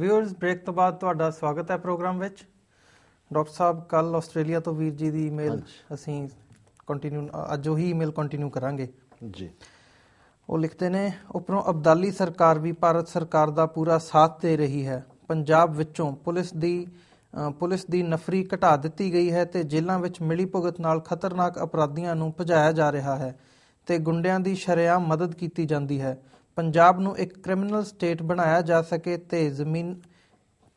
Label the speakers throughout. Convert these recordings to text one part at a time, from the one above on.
Speaker 1: Viewers break ਤੋਂ ਬਾਅਦ ਤੁਹਾਡਾ ਸਵਾਗਤ ਹੈ ਪ੍ਰੋਗਰਾਮ ਵਿੱਚ। ਡਾਕਟਰ ਸਾਹਿਬ, ਕੱਲ ਆਸਟ੍ਰੇਲੀਆ ਤੋਂ ਵੀਰ ਜੀ ਦੀ ਈਮੇਲ ਅਸੀਂ ਅੱਜ ਉਹੀ ਈਮੇਲ ਕੰਟੀਨਿਊ ਕਰਾਂਗੇ
Speaker 2: ਜੀ।
Speaker 1: ਉਹ ਲਿਖਦੇ ਨੇ, ਉੱਪਰੋਂ ਅਬਦਾਲੀ ਸਰਕਾਰ ਵੀ ਭਾਰਤ ਸਰਕਾਰ ਦਾ ਪੂਰਾ ਸਾਥ ਦੇ ਰਹੀ ਹੈ। ਪੰਜਾਬ ਵਿੱਚੋਂ ਪੁਲਿਸ ਦੀ ਨਫਰੀ ਘਟਾ ਦਿੱਤੀ ਗਈ ਹੈ ਤੇ ਜੇਲ੍ਹਾਂ ਵਿੱਚ ਮਿਲੀ ਭੁਗਤ ਨਾਲ ਖਤਰਨਾਕ ਅਪਰਾਧੀਆਂ ਨੂੰ ਭਜਾਇਆ ਜਾ ਰਿਹਾ ਹੈ ਤੇ ਗੁੰਡਿਆਂ ਦੀ ਸ਼ਰੇਆਮ ਮਦਦ ਕੀਤੀ ਜਾਂਦੀ ਹੈ। ਪੰਜਾਬ ਨੂੰ ਇੱਕ ਕ੍ਰਿਮੀਨਲ ਸਟੇਟ ਬਣਾਇਆ ਜਾ ਸਕੇ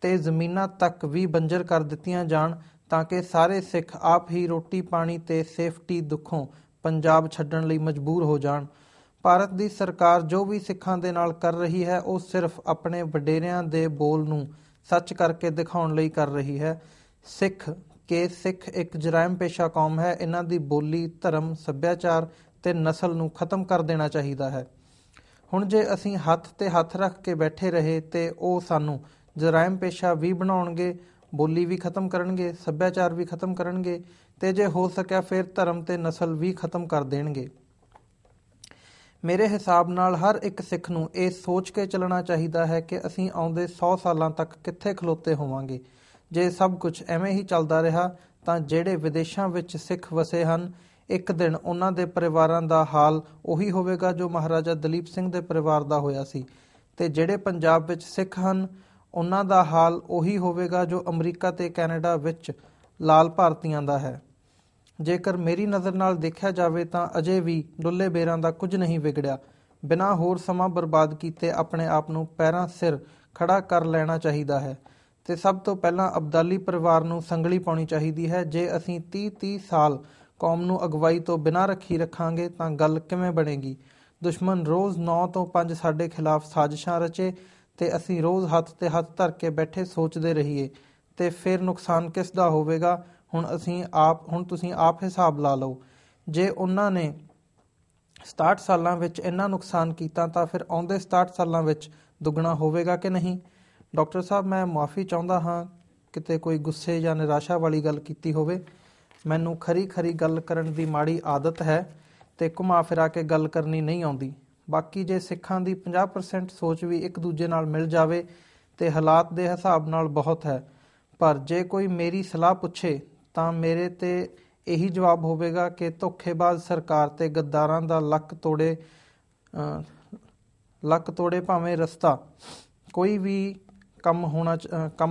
Speaker 1: ਤੇ ਜ਼ਮੀਨਾਂ ਤੱਕ ਵੀ ਬੰਜਰ ਕਰ ਦਿੱਤੀਆਂ ਜਾਣ ਤਾਂ ਕਿ ਸਾਰੇ ਸਿੱਖ ਆਪ ਹੀ ਰੋਟੀ ਪਾਣੀ ਤੇ ਸੇਫਟੀ ਦੁੱਖੋਂ ਪੰਜਾਬ ਛੱਡਣ ਲਈ ਮਜਬੂਰ ਹੋ ਜਾਣ। ਭਾਰਤ ਦੀ ਸਰਕਾਰ ਜੋ ਵੀ ਸਿੱਖਾਂ ਦੇ ਨਾਲ ਕਰ ਰਹੀ ਹੈ ਉਹ ਸਿਰਫ ਆਪਣੇ ਵਡੇਰਿਆਂ ਦੇ ਬੋਲ ਨੂੰ ਸੱਚ ਕਰਕੇ ਦਿਖਾਉਣ ਲਈ ਕਰ ਰਹੀ ਹੈ। ਸਿੱਖ ਇੱਕ ਜਰਾਇਮ ਪੇਸ਼ਾ ਕੌਮ ਹੈ। ਇਹਨਾਂ ਦੀ ਬੋਲੀ, ਧਰਮ, ਸੱਭਿਆਚਾਰ ਤੇ ਨਸਲ ਨੂੰ ਖਤਮ ਕਰ ਦੇਣਾ ਚਾਹੀਦਾ ਹੈ। ਹੁਣ ਜੇ ਅਸੀਂ ਹੱਥ ਤੇ ਹੱਥ ਰੱਖ ਕੇ ਬੈਠੇ ਰਹੇ ਤੇ ਉਹ ਸਾਨੂੰ ਜਰਾਇਮ ਪੇਸ਼ਾ ਵੀ ਬਣਾਉਣਗੇ, ਬੋਲੀ ਵੀ ਖਤਮ ਕਰਨਗੇ, ਸੱਭਿਆਚਾਰ ਵੀ ਖਤਮ ਕਰਨਗੇ ਤੇ ਜੇ ਹੋ ਸਕਿਆ ਫਿਰ ਧਰਮ ਤੇ ਨਸਲ ਵੀ ਖਤਮ ਕਰ ਦੇਣਗੇ। ਮੇਰੇ ਹਿਸਾਬ ਨਾਲ ਹਰ ਇੱਕ ਸਿੱਖ ਨੂੰ ਇਹ ਸੋਚ ਕੇ ਚੱਲਣਾ ਚਾਹੀਦਾ ਹੈ ਕਿ ਅਸੀਂ ਆਉਂਦੇ 100 ਸਾਲਾਂ ਤੱਕ ਕਿੱਥੇ ਖਲੋਤੇ ਹੋਵਾਂਗੇ। ਜੇ ਸਭ ਕੁਝ ਐਵੇਂ ਹੀ ਚੱਲਦਾ ਰਿਹਾ ਤਾਂ ਜਿਹੜੇ ਵਿਦੇਸ਼ਾਂ ਵਿੱਚ ਸਿੱਖ ਵਸੇ ਹਨ, ਇੱਕ ਦਿਨ ਉਹਨਾਂ ਦੇ ਪਰਿਵਾਰਾਂ ਦਾ ਹਾਲ ਉਹੀ ਹੋਵੇਗਾ ਜੋ ਮਹਾਰਾਜਾ ਦਲੀਪ ਸਿੰਘ ਦੇ ਪਰਿਵਾਰ ਦਾ ਹੋਇਆ ਸੀ ਤੇ ਜਿਹੜੇ ਪੰਜਾਬ ਵਿੱਚ ਸਿੱਖ ਹਨ ਉਹਨਾਂ ਦਾ ਹਾਲ ਉਹੀ ਹੋਵੇਗਾ ਜੋ ਅਮਰੀਕਾ ਤੇ ਕੈਨੇਡਾ ਵਿੱਚ ਲਾਲ ਭਾਰਤੀਆਂ ਦਾ ਹੈ। ਜੇਕਰ ਮੇਰੀ ਨਜ਼ਰ ਨਾਲ ਦੇਖਿਆ ਜਾਵੇ ਤਾਂ ਅਜੇ ਵੀ ਡੁੱਲੇ ਬੇਰਾਂ ਦਾ ਕੁਝ ਨਹੀਂ ਵਿਗੜਿਆ। ਬਿਨਾਂ ਹੋਰ ਸਮਾਂ ਬਰਬਾਦ ਕੀਤੇ ਆਪਣੇ ਆਪ ਨੂੰ ਪੈਰਾਂ ਸਿਰ ਖੜਾ ਕਰ ਲੈਣਾ ਚਾਹੀਦਾ ਹੈ ਤੇ ਸਭ ਤੋਂ ਪਹਿਲਾਂ ਅਬਦਾਲੀ ਪਰਿਵਾਰ ਨੂੰ ਸੰਗਲੀ ਪਾਉਣੀ ਚਾਹੀਦੀ ਹੈ। ਜੇ ਅਸੀਂ 30 ਸਾਲ ਕੌਮ ਨੂੰ ਅਗਵਾਈ ਤੋਂ ਬਿਨਾਂ ਰੱਖਾਂਗੇ ਤਾਂ ਗੱਲ ਕਿਵੇਂ ਬਣੇਗੀ। ਦੁਸ਼ਮਣ ਰੋਜ਼ 9 ਤੋਂ 5 ਸਾਡੇ ਖਿਲਾਫ ਸਾਜ਼ਿਸ਼ਾਂ ਰਚੇ ਤੇ ਅਸੀਂ ਰੋਜ਼ ਹੱਥ ਤੇ ਹੱਥ ਧਰ ਕੇ ਬੈਠੇ ਸੋਚਦੇ ਰਹੀਏ ਤੇ ਫਿਰ ਨੁਕਸਾਨ ਕਿਸ ਦਾ ਹੋਵੇਗਾ। ਹੁਣ ਤੁਸੀਂ ਆਪ ਹਿਸਾਬ ਲਾ ਲਓ। ਜੇ ਉਹਨਾਂ ਨੇ 67 ਸਾਲਾਂ ਵਿੱਚ ਇੰਨਾ ਨੁਕਸਾਨ ਕੀਤਾ ਤਾਂ ਫਿਰ ਆਉਂਦੇ 67 ਸਾਲਾਂ ਵਿੱਚ ਦੁੱਗਣਾ ਹੋਵੇਗਾ ਕਿ ਨਹੀਂ। ਡਾਕਟਰ ਸਾਹਿਬ, ਮੈਂ ਮੁਆਫੀ ਚਾਹੁੰਦਾ ਹਾਂ ਕਿਤੇ ਕੋਈ ਗੁੱਸੇ ਜਾਂ ਨਿਰਾਸ਼ਾ ਵਾਲੀ ਗੱਲ ਕੀਤੀ ਹੋਵੇ। ਮੈਨੂੰ ਖਰੀ ਗੱਲ ਕਰਨ ਦੀ ਮਾੜੀ ਆਦਤ ਹੈ ਤੇ ਘੁਮਾ ਫਿਰਾ ਕੇ ਗੱਲ ਕਰਨੀ ਨਹੀਂ ਆਉਂਦੀ। ਬਾਕੀ ਜੇ ਸਿੱਖਾਂ ਦੀ 50% ਸੋਚ ਵੀ ਇੱਕ ਦੂਜੇ ਨਾਲ ਮਿਲ ਜਾਵੇ ਤੇ ਹਾਲਾਤ ਦੇ ਹਿਸਾਬ ਨਾਲ ਬਹੁਤ ਹੈ। ਪਰ ਜੇ ਕੋਈ ਮੇਰੀ ਸਲਾਹ ਪੁੱਛੇ ਤਾਂ ਮੇਰੇ ਤੇ ਇਹੀ ਜਵਾਬ ਹੋਵੇਗਾ ਕਿ ਧੋਖੇਬਾਜ਼ ਸਰਕਾਰ ਤੇ ਗੱਦਾਰਾਂ ਦਾ ਲੱਕ ਤੋੜੇ ਭਾਵੇਂ ਰਸਤਾ ਕੋਈ ਵੀ ਕੰਮ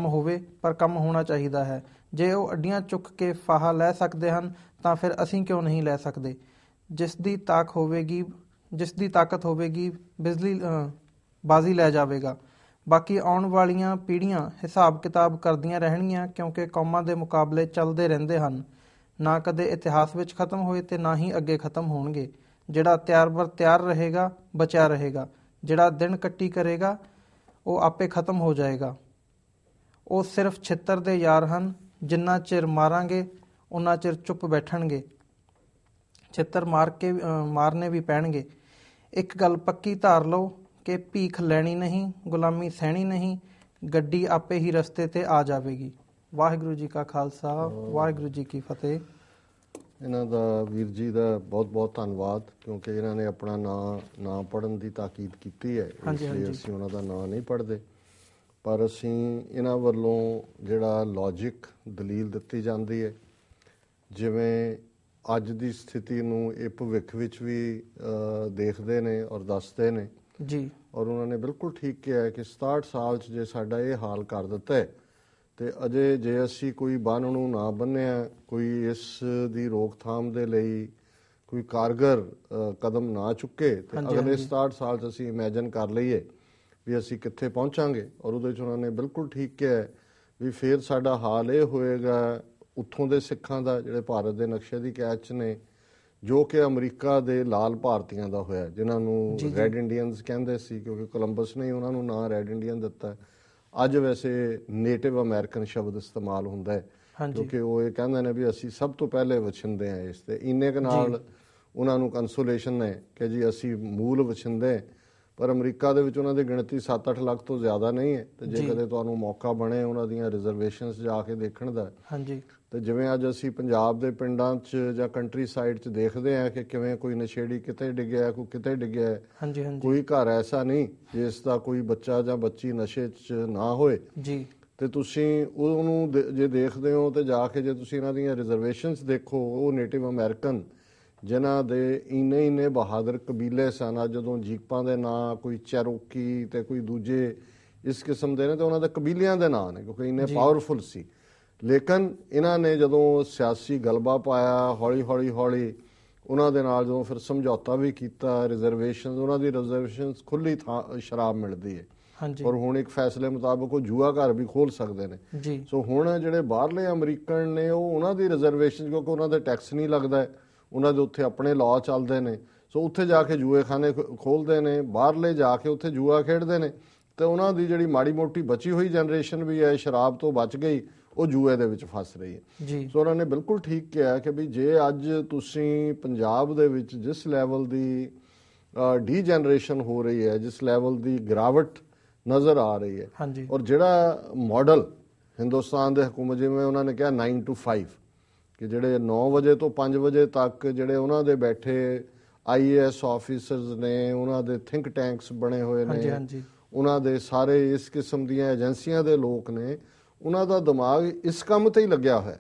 Speaker 1: ਹੋਵੇ ਪਰ ਕੰਮ ਹੋਣਾ ਚਾਹੀਦਾ ਹੈ। ਜੇ ਉਹ ਅੱਡੀਆਂ ਚੁੱਕ ਕੇ ਫਾਹਾ ਲੈ ਸਕਦੇ ਹਨ ਤਾਂ ਫਿਰ ਅਸੀਂ ਕਿਉਂ ਨਹੀਂ ਲੈ ਸਕਦੇ। ਜਿਸ ਦੀ ਤਾਕਤ ਹੋਵੇਗੀ ਬਾਜ਼ੀ ਲੈ ਜਾਵੇਗਾ। ਬਾਕੀ ਆਉਣ ਵਾਲੀਆਂ ਪੀੜ੍ਹੀਆਂ ਹਿਸਾਬ ਕਿਤਾਬ ਕਰਦੀਆਂ ਰਹਿਣਗੀਆਂ ਕਿਉਂਕਿ ਕੌਮਾਂ ਦੇ ਮੁਕਾਬਲੇ ਚੱਲਦੇ ਰਹਿੰਦੇ ਹਨ। ਨਾ ਕਦੇ ਇਤਿਹਾਸ ਵਿੱਚ ਖਤਮ ਹੋਏ ਤੇ ਨਾ ਹੀ ਅੱਗੇ ਖਤਮ ਹੋਣਗੇ। ਜਿਹੜਾ ਤਿਆਰ ਰਹੇਗਾ ਬਚਿਆ ਰਹੇਗਾ। ਜਿਹੜਾ ਦਿਨ ਕੱਟੀ ਕਰੇਗਾ ਉਹ ਆਪੇ ਖਤਮ ਹੋ ਜਾਏਗਾ। ਉਹ ਸਿਰਫ ਛਿੱਤਰ ਦੇ ਯਾਰ ਹਨ। ਜਿੰਨਾ ਚਿਰ ਮਾਰਾਂਗੇ ਉਨਾ ਚਿਰ ਚੁੱਪ ਬੈਠਣਗੇ। ਛਿੱਤਰ ਮਾਰਨੇ ਵੀ ਪੈਣਗੇ। ਇੱਕ ਗੱਲ ਪੱਕੀ ਧਾਰ ਲਓ ਕਿ ਭੀਖ ਲੈਣੀ ਨਹੀਂ, ਗੁਲਾਮੀ ਸਹਿਣੀ ਨਹੀਂ। ਗੱਡੀ ਆਪੇ ਹੀ ਰਸਤੇ ਤੇ ਆ ਜਾਵੇਗੀ। ਵਾਹਿਗੁਰੂ ਜੀ ਕਾ ਖਾਲਸਾ, ਵਾਹਿਗੁਰੂ ਜੀ ਕੀ ਫਤਿਹ।
Speaker 2: ਇਹਨਾਂ ਦਾ ਵੀਰ ਜੀ ਦਾ ਬਹੁਤ ਬਹੁਤ ਧੰਨਵਾਦ ਕਿਉਂਕਿ ਇਹਨਾਂ ਨੇ ਆਪਣਾ ਨਾਂ ਪੜ੍ਹਨ ਦੀ ਤਾਕੀਦ ਕੀਤੀ ਹੈ। ਇਸ ਲਈ ਅਸੀਂ ਉਹਨਾਂ ਦਾ ਨਾਂ ਨਹੀਂ ਪੜ੍ਹਦੇ, ਪਰ ਅਸੀਂ ਇਹਨਾਂ ਵੱਲੋਂ ਜਿਹੜਾ ਲੌਜਿਕ ਦਲੀਲ ਦਿੱਤੀ ਜਾਂਦੀ ਹੈ, ਜਿਵੇਂ ਅੱਜ ਦੀ ਸਥਿਤੀ ਨੂੰ ਇਹ ਭਵਿੱਖ ਵਿੱਚ ਵੀ ਦੇਖਦੇ ਨੇ ਔਰ ਦੱਸਦੇ ਨੇ
Speaker 1: ਜੀ।
Speaker 2: ਔਰ ਉਹਨਾਂ ਨੇ ਬਿਲਕੁਲ ਠੀਕ ਕਿਹਾ ਕਿ 67 ਸਾਲ 'ਚ ਜੇ ਸਾਡਾ ਇਹ ਹਾਲ ਕਰ ਦਿੱਤਾ ਹੈ ਤੇ ਅਜੇ ਜੇ ਅਸੀਂ ਕੋਈ ਬੰਨ੍ਹ ਨੂੰ ਨਾ ਬੰਨ੍ਹਿਆ, ਕੋਈ ਇਸ ਦੀ ਰੋਕਥਾਮ ਦੇ ਲਈ ਕੋਈ ਕਾਰਗਰ ਕਦਮ ਨਾ ਚੁੱਕੇ ਤੇ ਅਗਲੇ 67 ਸਾਲ 'ਚ ਅਸੀਂ ਇਮੈਜਨ ਕਰ ਲਈਏ ਵੀ ਅਸੀਂ ਕਿੱਥੇ ਪਹੁੰਚਾਂਗੇ। ਔਰ ਉਹਦੇ 'ਚ ਉਹਨਾਂ ਨੇ ਬਿਲਕੁਲ ਠੀਕ ਕਿਹਾ ਵੀ ਫਿਰ ਸਾਡਾ ਹਾਲ ਇਹ ਹੋਏਗਾ ਉੱਥੋਂ ਦੇ ਸਿੱਖਾਂ ਦਾ ਜਿਹੜੇ ਭਾਰਤ ਦੇ ਨਕਸ਼ੇ ਦੀ ਕੈਦ 'ਚ ਨੇ, ਜੋ ਕਿ ਅਮਰੀਕਾ ਦੇ ਲਾਲ ਭਾਰਤੀਆਂ ਦਾ ਹੋਇਆ, ਜਿਨ੍ਹਾਂ ਨੂੰ ਰੈੱਡ ਇੰਡੀਅਨਸ ਕਹਿੰਦੇ ਸੀ ਕਿਉਂਕਿ ਕੋਲੰਬਸ ਨੇ ਉਹਨਾਂ ਨੂੰ ਨਾਂ ਰੈੱਡ ਇੰਡੀਅਨ ਦਿੱਤਾ। ਅੱਜ ਵੈਸੇ ਨੇਟਿਵ ਅਮਰੀਕਨ ਸ਼ਬਦ ਇਸਤੇਮਾਲ ਹੁੰਦਾ ਹੈ ਕਿਉਂਕਿ ਉਹ ਇਹ ਕਹਿੰਦੇ ਨੇ ਵੀ ਅਸੀਂ ਸਭ ਤੋਂ ਪਹਿਲੇ ਵਛਿੰਦੇ ਹਾਂ ਇਸ ਤੇ। ਇੰਨੇ ਕੁ ਨਾਲ ਉਹਨਾਂ ਨੂੰ ਕੰਸੋਲੇਸ਼ਨ ਹੈ ਕਿ ਜੀ ਅਸੀਂ ਮੂਲ ਵਛਿੰਦੇ, ਪਰ ਅਮਰੀਕਾ ਦੇ ਵਿੱਚ ਉਹਨਾਂ ਦੀ ਗਿਣਤੀ 7-8 ਲੱਖ ਤੋਂ ਜ਼ਿਆਦਾ ਨਹੀਂ ਹੈ। ਤੇ ਜੇ ਕਦੇ ਤੁਹਾਨੂੰ ਮੌਕਾ ਬਣੇ ਉਹਨਾਂ ਦੀਆਂ ਰਿਜ਼ਰਵੇਸ਼ਨਸ ਜਾ ਕੇ ਦੇਖਣ ਦਾ,
Speaker 1: ਹਾਂਜੀ,
Speaker 2: ਤੇ ਜਿਵੇਂ ਅੱਜ ਅਸੀਂ ਪੰਜਾਬ ਦੇ ਪਿੰਡਾਂ 'ਚ ਜਾਂ ਕੰਟਰੀ ਸਾਈਡ 'ਚ ਦੇਖਦੇ ਹਾਂ ਕਿ ਕਿਵੇਂ ਕੋਈ ਨਸ਼ੇੜੀ ਕਿਤੇ ਡਿੱਗਿਆ, ਕੋਈ ਕਿਤੇ ਡਿੱਗਿਆ,
Speaker 1: ਹਾਂਜੀ, ਹਾਂਜੀ,
Speaker 2: ਕੋਈ ਘਰ ਐਸਾ ਨਹੀਂ ਜਿਸ ਦਾ ਕੋਈ ਬੱਚਾ ਜਾਂ ਬੱਚੀ ਨਸ਼ੇ 'ਚ ਨਾ ਹੋਏ
Speaker 1: ਜੀ,
Speaker 2: ਤੇ ਤੁਸੀਂ ਉਹਨੂੰ ਜੇ ਦੇਖਦੇ ਹੋ ਤੇ ਜਾ ਕੇ ਜੇ ਤੁਸੀਂ ਇਹਨਾਂ ਦੀਆਂ ਰਿਜ਼ਰਵੇਸ਼ਨਸ ਦੇਖੋ, ਉਹ ਨੇਟਿਵ ਅਮਰੀਕਨ ਜਿਨ੍ਹਾਂ ਦੇ ਇੰਨੇ ਬਹਾਦਰ ਕਬੀਲੇ ਸਨ, ਜਦੋਂ ਜੀਪਾਂ ਦੇ ਨਾਂ ਕੋਈ ਚੈਰੋਕੀ ਤੇ ਕੋਈ ਦੂਜੇ ਇਸ ਕਿਸਮ ਦੇ ਨੇ, ਤੇ ਉਹਨਾਂ ਦੇ ਕਬੀਲਿਆਂ ਦੇ ਨਾਂ ਨੇ ਕਿਉਂਕਿ ਇੰਨੇ ਪਾਵਰਫੁਲ ਸੀ। ਲੇਕਿਨ ਇਹਨਾਂ ਨੇ ਜਦੋਂ ਸਿਆਸੀ ਗਲਬਾ ਪਾਇਆ, ਹੌਲੀ ਉਹਨਾਂ ਦੇ ਨਾਲ ਜਦੋਂ ਫਿਰ ਸਮਝੌਤਾ ਵੀ ਕੀਤਾ, ਰਿਜ਼ਰਵੇਸ਼ਨ, ਉਹਨਾਂ ਦੀ ਰਿਜ਼ਰਵੇਸ਼ਨਸ ਖੁੱਲੀ ਥਾਂ ਸ਼ਰਾਬ ਮਿਲਦੀ ਹੈ, ਔਰ ਹੁਣ ਇੱਕ ਫੈਸਲੇ ਮੁਤਾਬਕ ਉਹ ਜੂਆ ਘਰ ਵੀ ਖੋਲ ਸਕਦੇ ਨੇ। ਸੋ ਹੁਣ ਜਿਹੜੇ ਬਾਹਰਲੇ ਅਮਰੀਕਨ ਨੇ ਉਹ ਉਹਨਾਂ ਦੀ ਰਿਜ਼ਰਵੇਸ਼ਨ, ਕਿਉਂਕਿ ਉਹਨਾਂ ਦੇ ਟੈਕਸ ਨਹੀਂ ਲੱਗਦਾ, ਉਹਨਾਂ ਦੇ ਉੱਥੇ ਆਪਣੇ ਲਾਅ ਚੱਲਦੇ ਨੇ, ਸੋ ਉੱਥੇ ਜਾ ਕੇ ਜੂਏ ਖਾਨੇ ਖੋਲਦੇ ਨੇ, ਬਾਹਰਲੇ ਜਾ ਕੇ ਉੱਥੇ ਜੂਆ ਖੇਡਦੇ ਨੇ, ਤੇ ਉਹਨਾਂ ਦੀ ਜਿਹੜੀ ਮਾੜੀ ਮੋਟੀ ਬਚੀ ਹੋਈ ਜਨਰੇਸ਼ਨ ਵੀ ਹੈ ਸ਼ਰਾਬ ਤੋਂ ਬਚ ਗਈ, ਉਹ ਜੂਏ ਦੇ ਵਿੱਚ ਫਸ ਰਹੀ ਹੈ। ਸੋ ਉਹਨਾਂ ਨੇ ਬਿਲਕੁਲ ਠੀਕ ਕਿਹਾ ਕਿ ਵੀ ਜੇ ਅੱਜ ਤੁਸੀਂ ਪੰਜਾਬ ਦੇ ਵਿੱਚ ਜਿਸ ਲੈਵਲ ਦੀ ਡੀਜਨਰੇਸ਼ਨ ਹੋ ਰਹੀ ਹੈ, ਜਿਸ ਲੈਵਲ ਦੀ ਗਿਰਾਵਟ ਨਜ਼ਰ ਆ ਰਹੀ ਹੈ, ਔਰ ਜਿਹੜਾ ਮਾਡਲ ਹਿੰਦੁਸਤਾਨ ਦੇ ਹਕੂਮਤ, ਜਿਵੇਂ ਉਹਨਾਂ ਨੇ ਕਿਹਾ 9 to 5, ਕਿ ਜਿਹੜੇ 9 ਵਜੇ ਤੋਂ 5 ਵਜੇ ਤੱਕ ਜਿਹੜੇ ਉਹਨਾਂ ਦੇ ਬੈਠੇ IAS ਆਫੀਸਰਸ ਨੇ, ਉਹਨਾਂ ਦੇ ਥਿੰਕ ਟੈਂਕਸ ਬਣੇ ਹੋਏ ਨੇ, ਉਹਨਾਂ ਦੇ ਸਾਰੇ ਇਸ ਕਿਸਮ ਦੀਆਂ ਏਜੰਸੀਆਂ ਦੇ ਲੋਕ ਨੇ, ਉਹਨਾਂ ਦਾ ਦਿਮਾਗ ਇਸ ਕੰਮ ਤੇ ਹੀ ਲੱਗਿਆ ਹੋਇਆ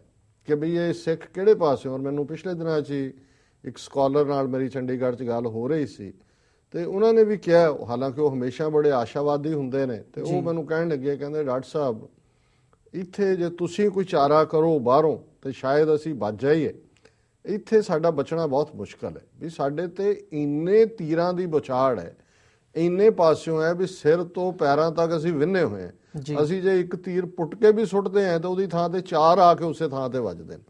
Speaker 2: ਕਿ ਬਈ ਇਹ ਸਿੱਖ ਕਿਹੜੇ ਪਾਸੇ। ਔਰ ਮੈਨੂੰ ਪਿਛਲੇ ਦਿਨਾਂ 'ਚ ਇੱਕ ਸਕਾਲਰ ਨਾਲ ਮੇਰੀ ਚੰਡੀਗੜ੍ਹ 'ਚ ਗੱਲ ਹੋ ਰਹੀ ਸੀ, ਤੇ ਉਹਨਾਂ ਨੇ ਵੀ ਕਿਹਾ, ਹਾਲਾਂਕਿ ਉਹ ਹਮੇਸ਼ਾ ਬੜੇ ਆਸ਼ਾਵਾਦੀ ਹੁੰਦੇ ਨੇ, ਤੇ ਉਹ ਮੈਨੂੰ ਕਹਿਣ ਲੱਗੇ, ਕਹਿੰਦੇ ਡਾਕਟਰ ਸਾਹਿਬ ਇੱਥੇ ਜੇ ਤੁਸੀਂ ਕੋਈ ਚਾਰਾ ਕਰੋ ਬਾਹਰੋਂ ਤੇ ਸ਼ਾਇਦ ਅਸੀਂ ਬਚ ਜਾਈਏ, ਇੱਥੇ ਸਾਡਾ ਬਚਣਾ ਬਹੁਤ ਮੁਸ਼ਕਲ ਹੈ। ਵੀ ਸਾਡੇ ਤੇ ਇੰਨੇ ਤੀਰਾਂ ਦੀ ਬੁਛਾੜ ਹੈ, ਇੰਨੇ ਪਾਸਿਓਂ ਹੈ ਵੀ ਸਿਰ ਤੋਂ ਪੈਰਾਂ ਤੱਕ ਅਸੀਂ ਵਿੰਨੇ ਹੋਏ ਹਾਂ। ਅਸੀਂ ਜੇ ਇੱਕ ਤੀਰ ਪੁੱਟ ਕੇ ਵੀ ਸੁੱਟਦੇ ਹਾਂ ਤਾਂ ਉਹਦੀ ਥਾਂ ਤੇ 4 ਆ ਕੇ ਉਸੇ ਥਾਂ ਤੇ ਵੱਜਦੇ ਨੇ।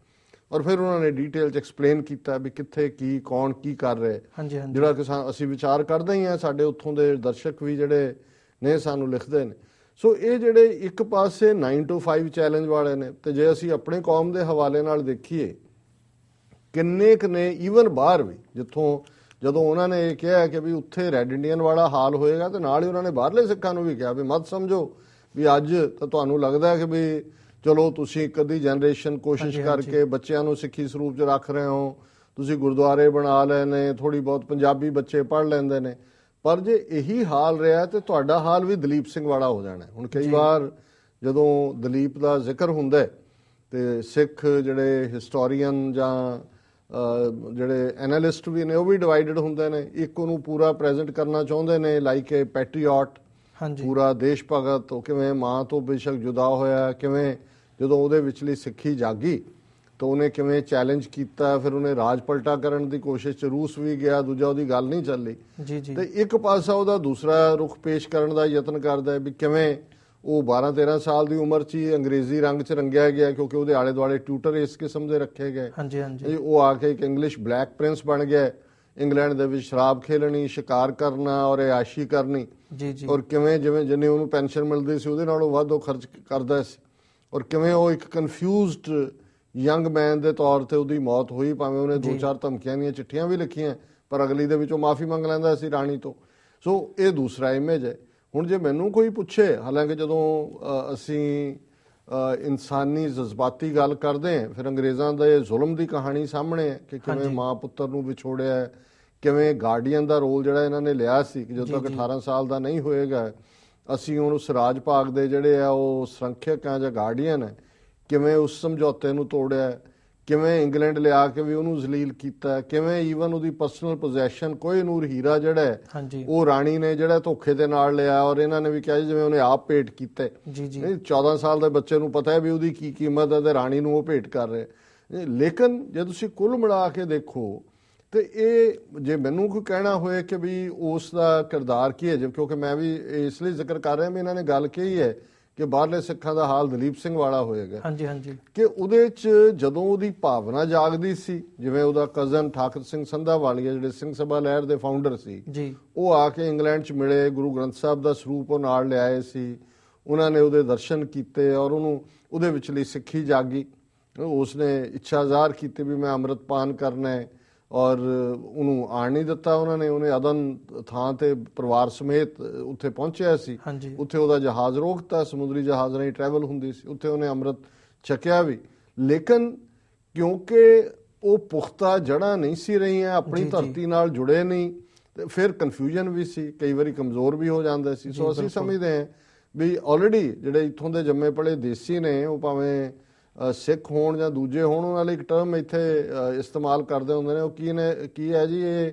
Speaker 2: ਔਰ ਫਿਰ ਉਹਨਾਂ ਨੇ ਡੀਟੇਲ 'ਚ ਐਕਸਪਲੇਨ ਕੀਤਾ ਵੀ ਕਿੱਥੇ ਕੀ ਕੌਣ ਕੀ ਕਰ ਰਿਹਾ, ਜਿਹੜਾ ਕਿ ਅਸੀਂ ਵਿਚਾਰ ਕਰਦੇ ਹੀ ਹਾਂ, ਸਾਡੇ ਉੱਥੋਂ ਦੇ ਦਰਸ਼ਕ ਵੀ ਜਿਹੜੇ ਨੇ ਸਾਨੂੰ ਲਿਖਦੇ ਨੇ। ਸੋ ਇਹ ਜਿਹੜੇ ਇੱਕ ਪਾਸੇ 9 to 5 ਚੈਲੰਜ ਵਾਲੇ ਨੇ, ਤੇ ਜੇ ਅਸੀਂ ਆਪਣੇ ਕੌਮ ਦੇ ਹਵਾਲੇ ਨਾਲ ਦੇਖੀਏ, ਕਿੰਨੇ ਕੁ ਨੇ ਈਵਨ ਬਾਹਰ ਵੀ, ਜਿੱਥੋਂ ਜਦੋਂ ਉਹਨਾਂ ਨੇ ਇਹ ਕਿਹਾ ਕਿ ਵੀ ਉੱਥੇ ਰੈੱਡ ਇੰਡੀਅਨ ਵਾਲਾ ਹਾਲ ਹੋਏਗਾ, ਤੇ ਨਾਲ ਹੀ ਉਹਨਾਂ ਨੇ ਬਾਹਰਲੇ ਸਿੱਖਾਂ ਨੂੰ ਵੀ ਕਿਹਾ ਵੀ ਮਤ ਸਮਝੋ ਵੀ ਅੱਜ ਤਾਂ ਤੁਹਾਨੂੰ ਲੱਗਦਾ ਕਿ ਵੀ ਚਲੋ ਤੁਸੀਂ ਇੱਕ ਅੱਧੀ ਜਨਰੇਸ਼ਨ ਕੋਸ਼ਿਸ਼ ਕਰਕੇ ਬੱਚਿਆਂ ਨੂੰ ਸਿੱਖੀ ਸਰੂਪ 'ਚ ਰੱਖ ਰਹੇ ਹੋ, ਤੁਸੀਂ ਗੁਰਦੁਆਰੇ ਬਣਾ ਲਏ ਨੇ, ਥੋੜ੍ਹੀ ਬਹੁਤ ਪੰਜਾਬੀ ਬੱਚੇ ਪੜ੍ਹ ਲੈਂਦੇ ਨੇ, ਪਰ ਜੇ ਇਹੀ ਹਾਲ ਰਿਹਾ ਤੇ ਤੁਹਾਡਾ ਹਾਲ ਵੀ ਦਲੀਪ ਸਿੰਘ ਵਾਲਾ ਹੋ ਜਾਣਾ। ਹੁਣ ਕਈ ਵਾਰ ਜਦੋਂ ਦਲੀਪ ਦਾ ਜ਼ਿਕਰ ਹੁੰਦਾ ਤੇ ਸਿੱਖ ਜਿਹੜੇ ਹਿਸਟੋਰੀਅਨ ਜਾਂ ਜਿਹੜੇ ਐਨਾਲਿਸਟ ਵੀ ਨੇ ਉਹ ਵੀ ਡਿਵਾਈਡਡ ਹੁੰਦੇ ਨੇ। ਇੱਕ ਉਹਨੂੰ ਪੂਰਾ ਪ੍ਰੈਜ਼ੈਂਟ ਕਰਨਾ ਚਾਹੁੰਦੇ ਨੇ ਲਾਈਕ ਏ ਪੈਟਰੀਓਟ, ਪੂਰਾ ਦੇਸ਼ ਭਗਤ, ਉਹ ਕਿਵੇਂ ਮਾਂ ਤੋਂ ਬੇਸ਼ੱਕ ਜੁਦਾ ਹੋਇਆ, ਕਿਵੇਂ ਜਦੋਂ ਉਹਦੇ ਵਿਚਲੀ ਸਿੱਖੀ ਜਾਗੀ ਤਾਂ ਉਹਨੇ ਕਿਵੇਂ ਚੈਲੰਜ ਕੀਤਾ, ਫਿਰ ਉਹਨੇ ਰਾਜ ਪਲਟਾ ਕਰਨ ਦੀ ਕੋਸ਼ਿਸ਼ 'ਚ ਰੂਸ ਵੀ ਗਿਆ, ਦੂਜਾ ਉਹਦੀ ਗੱਲ ਨਹੀਂ ਚੱਲੀ। ਤੇ ਇੱਕ ਪਾਸਾ ਉਹਦਾ ਦੂਸਰਾ ਰੁਖ ਪੇਸ਼ ਕਰਨ ਦਾ ਯਤਨ ਕਰਦਾ ਵੀ ਕਿਵੇਂ ਉਹ 12-13 ਸਾਲ ਦੀ ਉਮਰ 'ਚ ਹੀ ਅੰਗਰੇਜ਼ੀ ਰੰਗ 'ਚ ਰੰਗਿਆ ਗਿਆ, ਕਿਉਂਕਿ ਉਹਦੇ ਆਲੇ ਦੁਆਲੇ ਟਿਊਟਰ ਇਸ ਕਿਸਮ ਦੇ ਰੱਖੇ ਗਏ। ਉਹ ਆ ਕੇ ਇੱਕ ਇੰਗਲਿਸ਼ ਬਲੈਕ ਪ੍ਰਿੰਸ ਬਣ ਗਿਆ, ਇੰਗਲੈਂਡ ਦੇ ਵਿੱਚ ਸ਼ਰਾਬ ਖੇਲਣੀ, ਸ਼ਿਕਾਰ ਕਰਨਾ ਔਰ ਐਸ਼ੀ ਕਰਨੀ, ਔਰ ਕਿਵੇਂ ਜਿੰਨੀ ਉਹਨੂੰ ਪੈਨਸ਼ਨ ਮਿਲਦੀ ਸੀ ਉਹਦੇ ਨਾਲੋਂ ਵੱਧ ਉਹ ਖਰਚ ਕਰਦਾ ਸੀ, ਔਰ ਕਿਵੇਂ ਉਹ ਇੱਕ ਕਨਫਿਊਜ਼ਡ ਯੰਗ ਮੈਨ ਦੇ ਤੌਰ ਤੇ ਉਹਦੀ ਮੌਤ ਹੋਈ, ਭਾਵੇਂ ਉਹਨੇ 2-4 ਧਮਕੀਆਂ ਦੀਆਂ ਚਿੱਠੀਆਂ ਵੀ ਲਿਖੀਆਂ, ਪਰ ਅਗਲੀ ਦੇ ਵਿੱਚ ਉਹ ਮਾਫੀ ਮੰਗ ਲੈਂਦਾ ਸੀ ਰਾਣੀ ਤੋਂ। ਸੋ ਇਹ ਦੂਸਰਾ ਇਮੇਜ ਹੈ। ਹੁਣ ਜੇ ਮੈਨੂੰ ਕੋਈ ਪੁੱਛੇ, ਹਾਲਾਂਕਿ ਜਦੋਂ ਅਸੀਂ ਇਨਸਾਨੀ ਜਜ਼ਬਾਤੀ ਗੱਲ ਕਰਦੇ ਹਾਂ, ਫਿਰ ਅੰਗਰੇਜ਼ਾਂ ਦੇ ਜ਼ੁਲਮ ਦੀ ਕਹਾਣੀ ਸਾਹਮਣੇ ਹੈ ਕਿ ਕਿਵੇਂ ਮਾਂ ਪੁੱਤਰ ਨੂੰ ਵਿਛੋੜਿਆ, ਕਿਵੇਂ ਗਾਰਡੀਅਨ ਦਾ ਰੋਲ ਜਿਹੜਾ ਇਹਨਾਂ ਨੇ ਲਿਆ ਸੀ ਕਿ ਜਦੋਂ ਤੱਕ 18 ਸਾਲ ਦਾ ਨਹੀਂ ਹੋਏਗਾ ਅਸੀਂ ਉਹਨੂੰ ਸਰਾਜ ਭਾਗ ਦੇ ਜਿਹੜੇ ਆ ਉਹ ਸੰਰਖਿਅਕ ਆ ਜਾਂ ਗਾਰਡੀਅਨ ਹੈ, ਕਿਵੇਂ ਉਸ ਸਮਝੌਤੇ ਨੂੰ ਤੋੜਿਆ, ਕਿਵੇਂ ਇੰਗਲੈਂਡ ਲਿਆ ਕੇ ਵੀ ਉਹਨੂੰ ਜ਼ਲੀਲ ਕੀਤਾ, ਕਿਵੇਂ ਈਵਨ ਉਹਦੀ ਪਰਸਨਲ ਪੋਜੈਸ਼ਨ ਕੋਹਿਨੂਰ ਹੀਰਾ ਜਿਹੜਾ ਹੈ ਉਹ ਰਾਣੀ ਨੇ ਜਿਹੜਾ ਧੋਖੇ ਦੇ ਨਾਲ ਲਿਆ, ਔਰ ਇਹਨਾਂ ਨੇ ਵੀ ਕਿਹਾ ਜਿਵੇਂ ਉਹਨੇ ਆਪ ਭੇਟ ਕੀਤਾ। 14 ਸਾਲ ਦੇ ਬੱਚੇ ਨੂੰ ਪਤਾ ਹੈ ਵੀ ਉਹਦੀ ਕੀ ਕੀਮਤ ਹੈ ਤੇ ਰਾਣੀ ਨੂੰ ਉਹ ਭੇਟ ਕਰ ਰਿਹਾ। ਲੇਕਿਨ ਜੇ ਤੁਸੀਂ ਕੁੱਲ ਮਿਲਾ ਕੇ ਦੇਖੋ ਤੇ ਇਹ ਜੇ ਮੈਨੂੰ ਕੋਈ ਕਹਿਣਾ ਹੋਏ ਕਿ ਵੀ ਉਸ ਦਾ ਕਿਰਦਾਰ ਕੀ ਹੈ, ਕਿਉਂਕਿ ਮੈਂ ਵੀ ਇਸ ਲਈ ਜ਼ਿਕਰ ਕਰ ਰਿਹਾ ਵੀ ਇਹਨਾਂ ਨੇ ਗੱਲ ਕਹੀ ਹੈ ਕਿ ਬਾਹਰਲੇ ਸਿੱਖਾਂ ਦਾ ਹਾਲ ਦਲੀਪ ਸਿੰਘ ਵਾਲਾ ਹੋਏਗਾ, ਕਿ ਉਹਦੇ 'ਚ ਜਦੋਂ ਉਹਦੀ ਭਾਵਨਾ ਜਾਗਦੀ ਸੀ, ਜਿਵੇਂ ਉਹਦਾ ਕਜ਼ਨ ਠਾਕਰ ਸਿੰਘ ਸੰਧਾਵਾਲੀਆ ਜਿਹੜੇ ਸਿੰਘ ਸਭਾ ਲਹਿਰ ਦੇ ਫਾਊਂਡਰ ਸੀ, ਉਹ ਆ ਕੇ ਇੰਗਲੈਂਡ 'ਚ ਮਿਲੇ, ਗੁਰੂ ਗ੍ਰੰਥ ਸਾਹਿਬ ਦਾ ਸਰੂਪ ਉਹ ਨਾਲ ਲਿਆਏ ਸੀ, ਉਹਨਾਂ ਨੇ ਉਹਦੇ ਦਰਸ਼ਨ ਕੀਤੇ ਔਰ ਉਹਨੂੰ ਉਹਦੇ ਵਿਚਲੀ ਸਿੱਖੀ ਜਾਗੀ। ਉਸਨੇ ਇੱਛਾ ਜ਼ਾਹਰ ਕੀਤੀ ਵੀ ਮੈਂ ਅੰਮ੍ਰਿਤਪਾਨ ਕਰਨਾ ਹੈ, ਔਰ ਉਹਨੂੰ ਆਣ ਨਹੀਂ ਦਿੱਤਾ ਉਹਨਾਂ ਨੇ। ਉਹਨੇ ਅਦਨ ਥਾਂ ਤੇ ਪਰਿਵਾਰ ਸਮੇਤ ਉੱਥੇ ਪਹੁੰਚਿਆ ਸੀ, ਉੱਥੇ ਉਹਦਾ ਜਹਾਜ਼ ਰੋਕਤਾ, ਸਮੁੰਦਰੀ ਜਹਾਜ਼ ਰਾਹੀਂ ਟਰੈਵਲ ਹੁੰਦੀ ਸੀ, ਉੱਥੇ ਉਹਨੇ ਅੰਮ੍ਰਿਤ ਛਕਿਆ ਵੀ। ਲੇਕਿਨ ਕਿਉਂਕਿ ਉਹ ਪੁਖਤਾ ਜੜ੍ਹਾਂ ਨਹੀਂ ਸੀ ਰਹੀਆਂ, ਆਪਣੀ ਧਰਤੀ ਨਾਲ ਜੁੜੇ ਨਹੀਂ, ਤੇ ਫਿਰ ਕਨਫਿਊਜ਼ਨ ਵੀ ਸੀ, ਕਈ ਵਾਰੀ ਕਮਜ਼ੋਰ ਵੀ ਹੋ ਜਾਂਦੇ ਸੀ। ਸੋ ਅਸੀਂ ਸਮਝਦੇ ਹਾਂ ਵੀ ਆਲਰੇਡੀ ਜਿਹੜੇ ਇੱਥੋਂ ਦੇ ਜੰਮੇ ਪਲੇ ਦੇਸੀ ਨੇ, ਉਹ ਭਾਵੇਂ ਸਿੱਖ ਹੋਣ ਜਾਂ ਦੂਜੇ ਹੋਣ, ਉਹਨਾਂ ਲਈ ਇੱਕ ਟਰਮ ਇੱਥੇ ਇਸਤੇਮਾਲ ਕਰਦੇ ਹੁੰਦੇ ਨੇ, ਉਹ ਕੀ ਹੈ ਜੀ, ਇਹ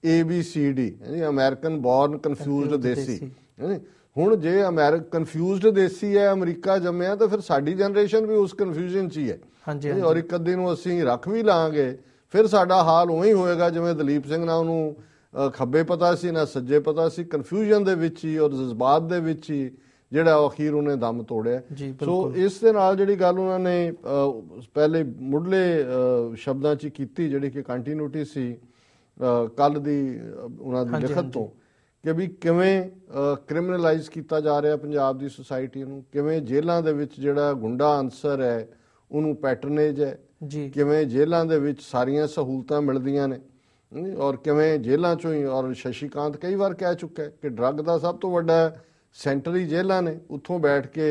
Speaker 2: ABCD ਜੀ, ਅਮਰੀਕਨ ਬੋਰਨ ਕਨਫਿਊਜ਼ਡ ਦੇਸੀ। ਹੁਣ ਜੇ ਕਨਫਿਊਜ਼ਡ ਦੇਸੀ ਹੈ, ਅਮਰੀਕਾ ਜੰਮਿਆ, ਤਾਂ ਫਿਰ ਸਾਡੀ ਜਨਰੇਸ਼ਨ ਵੀ ਉਸ ਕਨਫਿਊਜ਼ਨ 'ਚ ਹੀ ਹੈ। ਔਰ ਇੱਕ ਅੱਧੀ ਨੂੰ ਅਸੀਂ ਰੱਖ ਵੀ ਲਾਂਗੇ, ਫਿਰ ਸਾਡਾ ਹਾਲ ਉਵੇਂ ਹੀ ਹੋਏਗਾ ਜਿਵੇਂ ਦਲੀਪ ਸਿੰਘ, ਨਾ ਉਹਨੂੰ ਖੱਬੇ ਪਤਾ ਸੀ ਨਾ ਸੱਜੇ ਪਤਾ ਸੀ, ਕਨਫਿਊਜ਼ਨ ਦੇ ਵਿੱਚ ਹੀ ਔਰ ਜਜ਼ਬਾਤ ਦੇ ਵਿੱਚ ਹੀ ਜਿਹੜਾ ਅਖੀਰ ਉਹਨੇ ਦਮ ਤੋੜਿਆ। ਸੋ ਇਸ ਦੇ ਨਾਲ ਜਿਹੜੀ ਗੱਲ ਉਹਨਾਂ ਨੇ ਪਹਿਲੇ ਮੁੱਢਲੇ ਸ਼ਬਦਾਂ 'ਚ ਕੀਤੀ, ਜਿਹੜੀ ਕਿ ਕੰਟੀਨਿਊਟੀ ਸੀ ਕੱਲ ਦੀ ਉਹਨਾਂ ਦੀ ਲਿਖਤ ਤੋਂ, ਕਿ ਵੀ ਕਿਵੇਂ ਕ੍ਰਿਮੀਨਲਾਈਜ਼ ਕੀਤਾ ਜਾ ਰਿਹਾ ਪੰਜਾਬ ਦੀ ਸੁਸਾਇਟੀ ਨੂੰ, ਕਿਵੇਂ ਜੇਲ੍ਹਾਂ ਦੇ ਵਿੱਚ ਜਿਹੜਾ ਗੁੰਡਾ ਅਨਸਰ ਹੈ ਉਹਨੂੰ ਪੈਟਰਨੇਜ ਹੈ, ਕਿਵੇਂ ਜੇਲ੍ਹਾਂ ਦੇ ਵਿੱਚ ਸਾਰੀਆਂ ਸਹੂਲਤਾਂ ਮਿਲਦੀਆਂ ਨੇ, ਔਰ ਕਿਵੇਂ ਜੇਲ੍ਹਾਂ 'ਚੋਂ ਹੀ, ਔਰ ਸ਼ਸ਼ੀਕਾਂਤ ਕਈ ਵਾਰ ਕਹਿ ਚੁੱਕਾ ਕਿ ਡਰੱਗ ਦਾ ਸਭ ਤੋਂ ਵੱਡਾ ਸੈਂਟਰੀ ਜੇਲ੍ਹਾਂ ਨੇ, ਉੱਥੋਂ ਬੈਠ ਕੇ